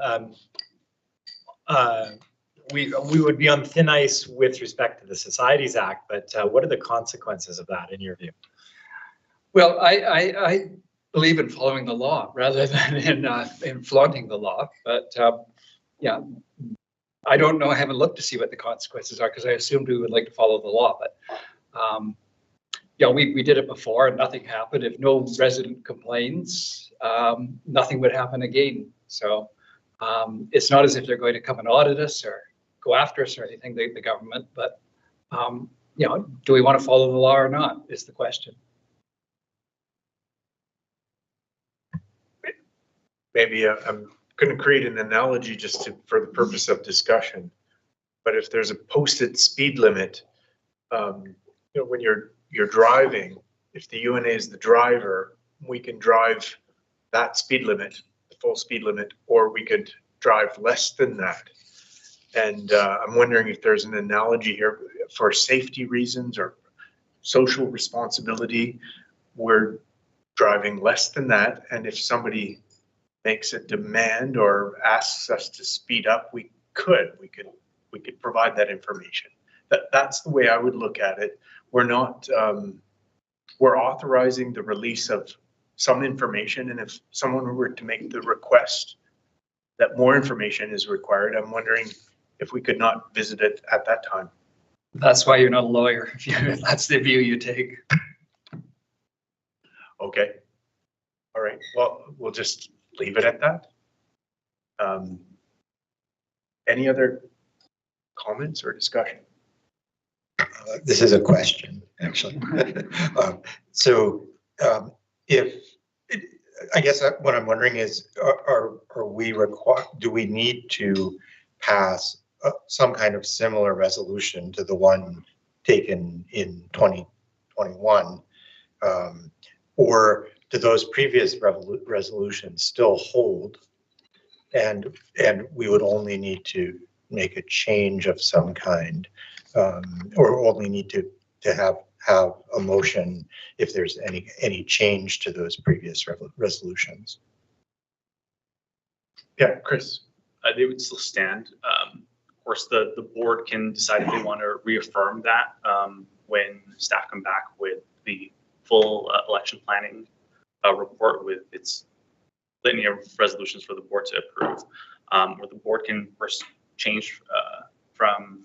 Speaker 15: We would be on thin ice with respect to the Societies Act, but what are the consequences of that in your view?
Speaker 6: Well, I believe in following the law rather than in flaunting the law. But yeah, I don't know. I haven't looked to see what the consequences are because I assumed we would like to follow the law. But yeah, we did it before and nothing happened. If no resident complains, nothing would happen again. So it's not as if they're going to come and audit us or go after us or anything, the government. But you know, do we want to follow the law or not is the question.
Speaker 1: Maybe I'm going to create an analogy just for the purpose of discussion. But if there's a posted speed limit, you know, when you're driving, if the UNA is the driver, we can drive that speed limit, the full speed limit, or we could drive less than that. And I'm wondering if there's an analogy here for safety reasons or social responsibility. We're driving less than that, and if somebody makes a demand or asks us to speed up, we could provide that information. That's the way I would look at it. We're not, we're authorizing the release of some information, and if someone were to make the request that more information is required, I'm wondering if we could not visit it at that time.
Speaker 6: That's why you're not a lawyer, if that's the view you take.
Speaker 1: Okay. All right. Well, we'll just leave it at that. Any other comments or discussion?
Speaker 14: This is a question, actually. I guess what I'm wondering is, do we need to pass some kind of similar resolution to the one taken in 2021? Or do those previous resolutions still hold? And we would only need to make a change of some kind, or only need to have a motion if there's any change to those previous resolutions.
Speaker 1: Yeah, Chris.
Speaker 16: They would still stand. Of course, the board can decide if they want to reaffirm that when staff come back with the full election planning report with its litany of resolutions for the board to approve, or the board can first change from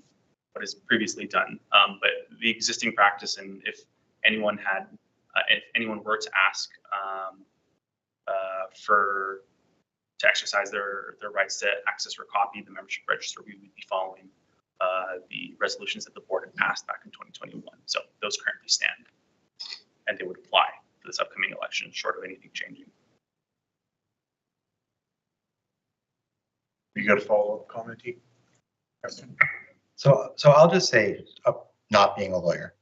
Speaker 16: what is previously done. But the existing practice, and if anyone were to ask to exercise their rights to access or copy the membership register, we would be following the resolutions that the board had passed back in 2021. So those currently stand, and they would apply for this upcoming election, short of anything changing.
Speaker 1: You got a follow-up comment, T?
Speaker 14: So I'll just say, not being a lawyer,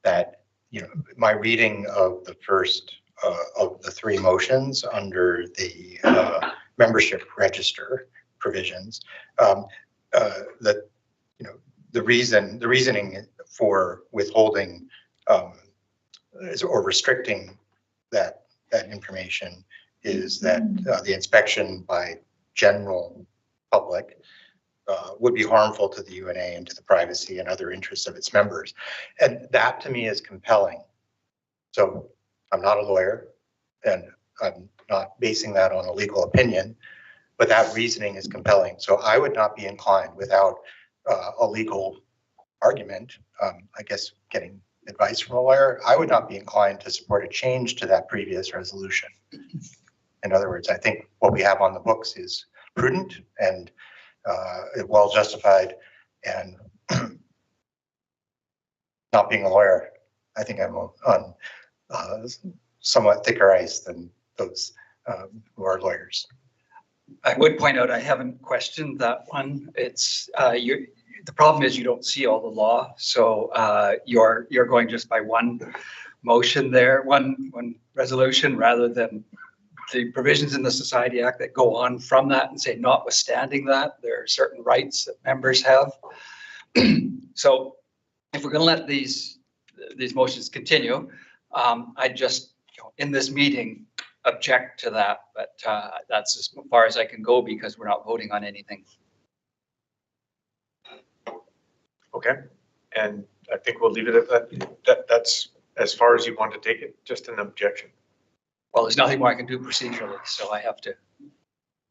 Speaker 14: that, you know, my reading of the first of the three motions under the membership register provisions, that, you know, the reasoning for withholding or restricting that information is that the inspection by general public would be harmful to the UNA and to the privacy and other interests of its members. And that to me is compelling. So I'm not a lawyer and I'm not basing that on a legal opinion, but that reasoning is compelling. So I would not be inclined without a legal argument, I guess getting advice from a lawyer, I would not be inclined to support a change to that previous resolution. In other words, I think what we have on the books is prudent and well justified, and not being a lawyer, I think I'm on somewhat thicker ice than those who are lawyers.
Speaker 6: I would point out I haven't questioned that one. It's the problem is you don't see all the law, so you're going just by one motion there, one resolution, rather than the provisions in the Society Act that go on from that and say, notwithstanding that, there are certain rights that members have. So if we're going to let these motions continue, I just, you know, in this meeting, object to that, but that's as far as I can go because we're not voting on anything.
Speaker 1: Okay, and I think we'll leave it at that. That's as far as you want to take it, just an objection.
Speaker 6: Well, there's nothing more I can do procedurally, so I have to.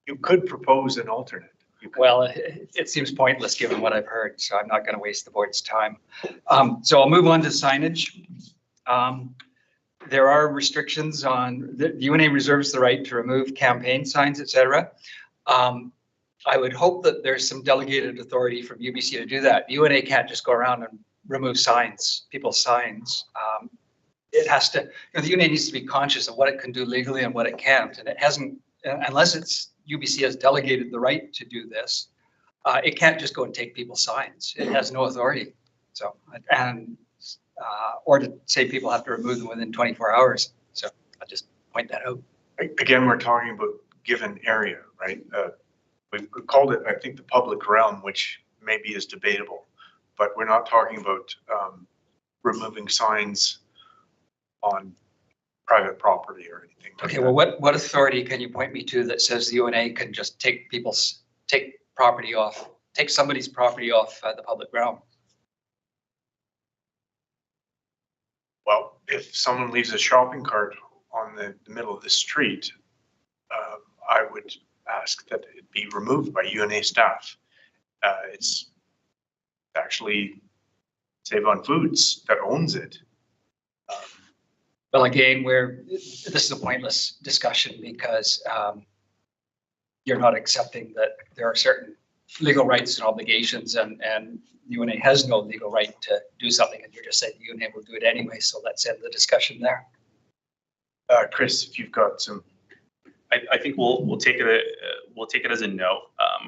Speaker 1: You could propose an alternate.
Speaker 6: Well, it seems pointless given what I've heard, so I'm not going to waste the board's time. So I'll move on to signage. There are restrictions on the UNA reserves the right to remove campaign signs, etc. I would hope that there's some delegated authority from UBC to do that. UNA can't just go around and remove signs, people's signs. It has to, you know, the UNA needs to be conscious of what it can do legally and what it can't. And it hasn't, unless it's UBC has delegated the right to do this, it can't just go and take people's signs. It has no authority. So, or to say people have to remove them within 24 hours. So I'll just point that out.
Speaker 1: Again, we're talking about given area, right? We called it, I think, the public realm, which maybe is debatable, but we're not talking about removing signs on private property or anything.
Speaker 6: Okay, well, what authority can you point me to that says the UNA can just take property off, take somebody's property off the public realm?
Speaker 1: Well, if someone leaves a shopping cart on the middle of the street, I would ask that it be removed by UNA staff. It's actually Save on Foods that owns it.
Speaker 6: Well, again, this is a pointless discussion because you're not accepting that there are certain legal rights and obligations, and UNA has no legal right to do something, and you're just saying UNA will do it anyway. So let's end the discussion there.
Speaker 1: Chris, if you've got some.
Speaker 16: I think we'll take it as a no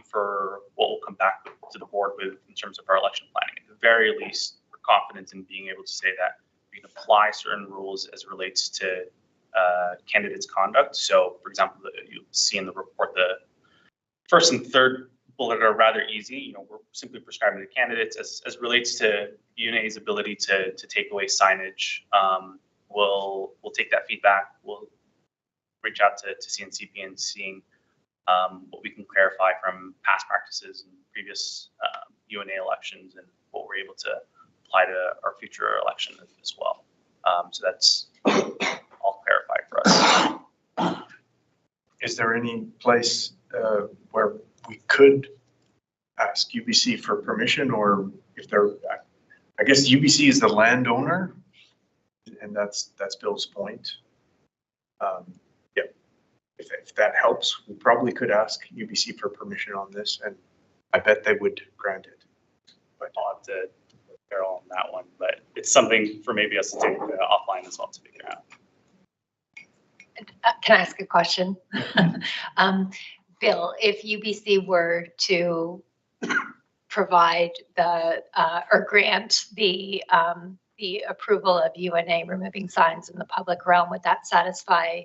Speaker 16: for what we'll come back to the board with in terms of our election planning. At the very least, we're confident in being able to say that we can apply certain rules as it relates to candidates' conduct. So, for example, you'll see in the report the first and third bullet are rather easy. You know, we're simply prescribing to candidates as it relates to UNA's ability to take away signage. We'll take that feedback. We'll reach out to CNCP and seeing what we can clarify from past practices and previous UNA elections and what we're able to apply to our future election as well. So that's all clarified for us.
Speaker 1: Is there any place where we could ask UBC for permission, or if they're, I guess UBC is the landowner, and that's Bill's point. Yeah. if that helps, we probably could ask UBC for permission on this, and I bet they would grant it. But
Speaker 16: I'll have to Carol on that one, but it's something for maybe us to take offline as well to figure out.
Speaker 7: Can I ask a question? Bill, if UBC were to provide the, or grant the approval of UNA removing signs in the public realm, would that satisfy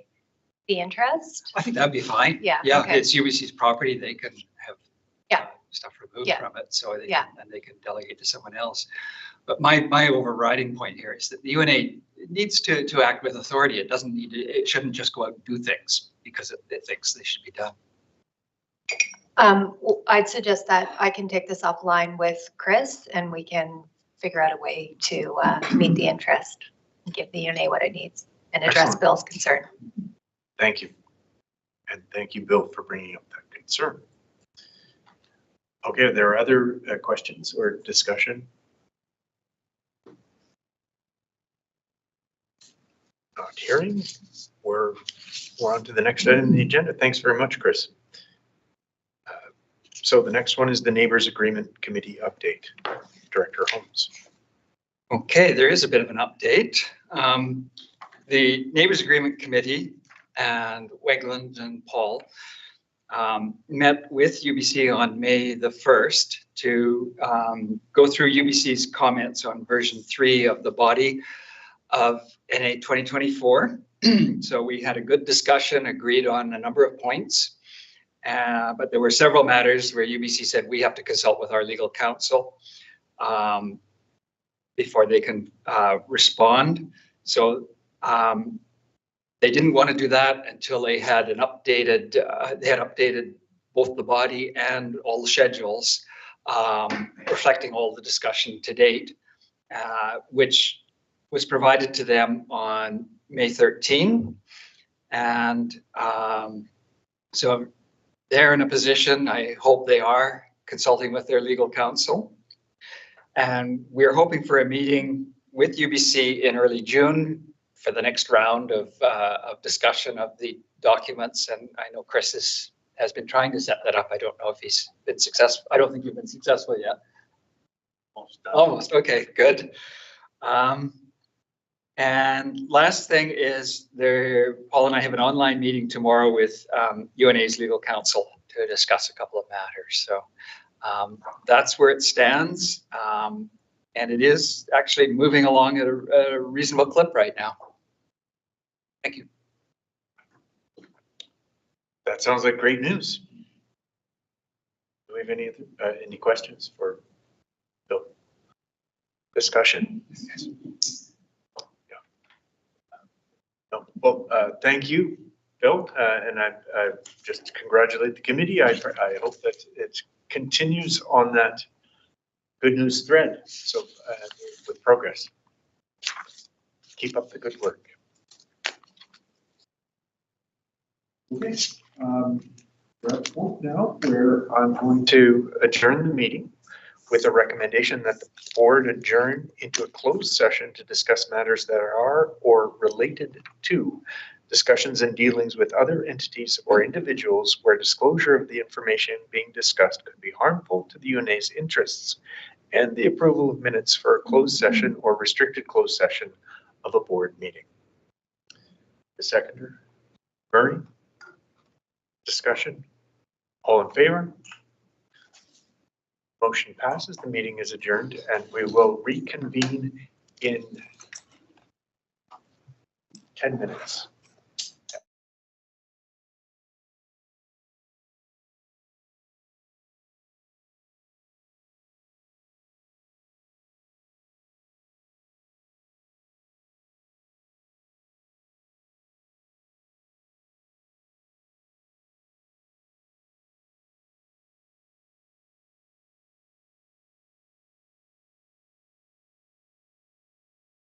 Speaker 7: the interest?
Speaker 6: I think that'd be fine.
Speaker 7: Yeah,
Speaker 6: Yeah,
Speaker 7: okay.
Speaker 6: it's UBC's property. They can have stuff removed
Speaker 7: Yeah.
Speaker 6: from it, so they
Speaker 7: Yeah.
Speaker 6: can, and they can delegate to someone else. But my overriding point here is that the UNA needs to act with authority. It doesn't need to, it shouldn't just go out and do things because it thinks they should be done.
Speaker 7: I'd suggest that I can take this offline with Chris and we can figure out a way to meet the interest, and give the UNA what it needs and address
Speaker 1: Excellent.
Speaker 7: Bill's concern.
Speaker 1: thank you. And thank you, Bill, for bringing up that concern. Okay, are there other questions or discussion? Not hearing. We're on to the next item on the agenda. Thanks very much, Chris. So the next one is the Neighbors Agreement Committee update. Director Holmes.
Speaker 6: Okay, there is a bit of an update. The Neighbors Agreement Committee and Wegland and Paul met with UBC on May the 1st to go through UBC's comments on version 3 of the body of NA 2024. So we had a good discussion, agreed on a number of points, but there were several matters where UBC said we have to consult with our legal counsel before they can respond. So they didn't want to do that until they had an updated, updated both the body and all the schedules, reflecting all the discussion to date, which was provided to them on May 13. And so they're in a position, I hope they are, consulting with their legal counsel. And we're hoping for a meeting with UBC in early June for the next round of discussion of the documents. And I know Chris has been trying to set that up. I don't know if he's been successful. I don't think you've been successful yet. Almost. Okay, good. And last thing is Paul and I have an online meeting tomorrow with UNA's legal counsel to discuss a couple of matters. So that's where it stands. And it is actually moving along at a reasonable clip right now. Thank you.
Speaker 1: That sounds like great news. Do we have any questions for Bill? Discussion? No. Well, thank you, Bill, and I just congratulate the committee. I hope that it continues on that good news thread. So with progress, keep up the good work. Okay, we're at the point now where I'm going to adjourn the meeting with a recommendation that the board adjourn into a closed session to discuss matters that are or related to discussions and dealings with other entities or individuals where disclosure of the information being discussed could be harmful to the UNA's interests, and the approval of minutes for a closed session or restricted closed session of a board meeting. The seconder, Murray. Discussion. All in favor? Motion passes. The meeting is adjourned, and we will reconvene in 10 minutes.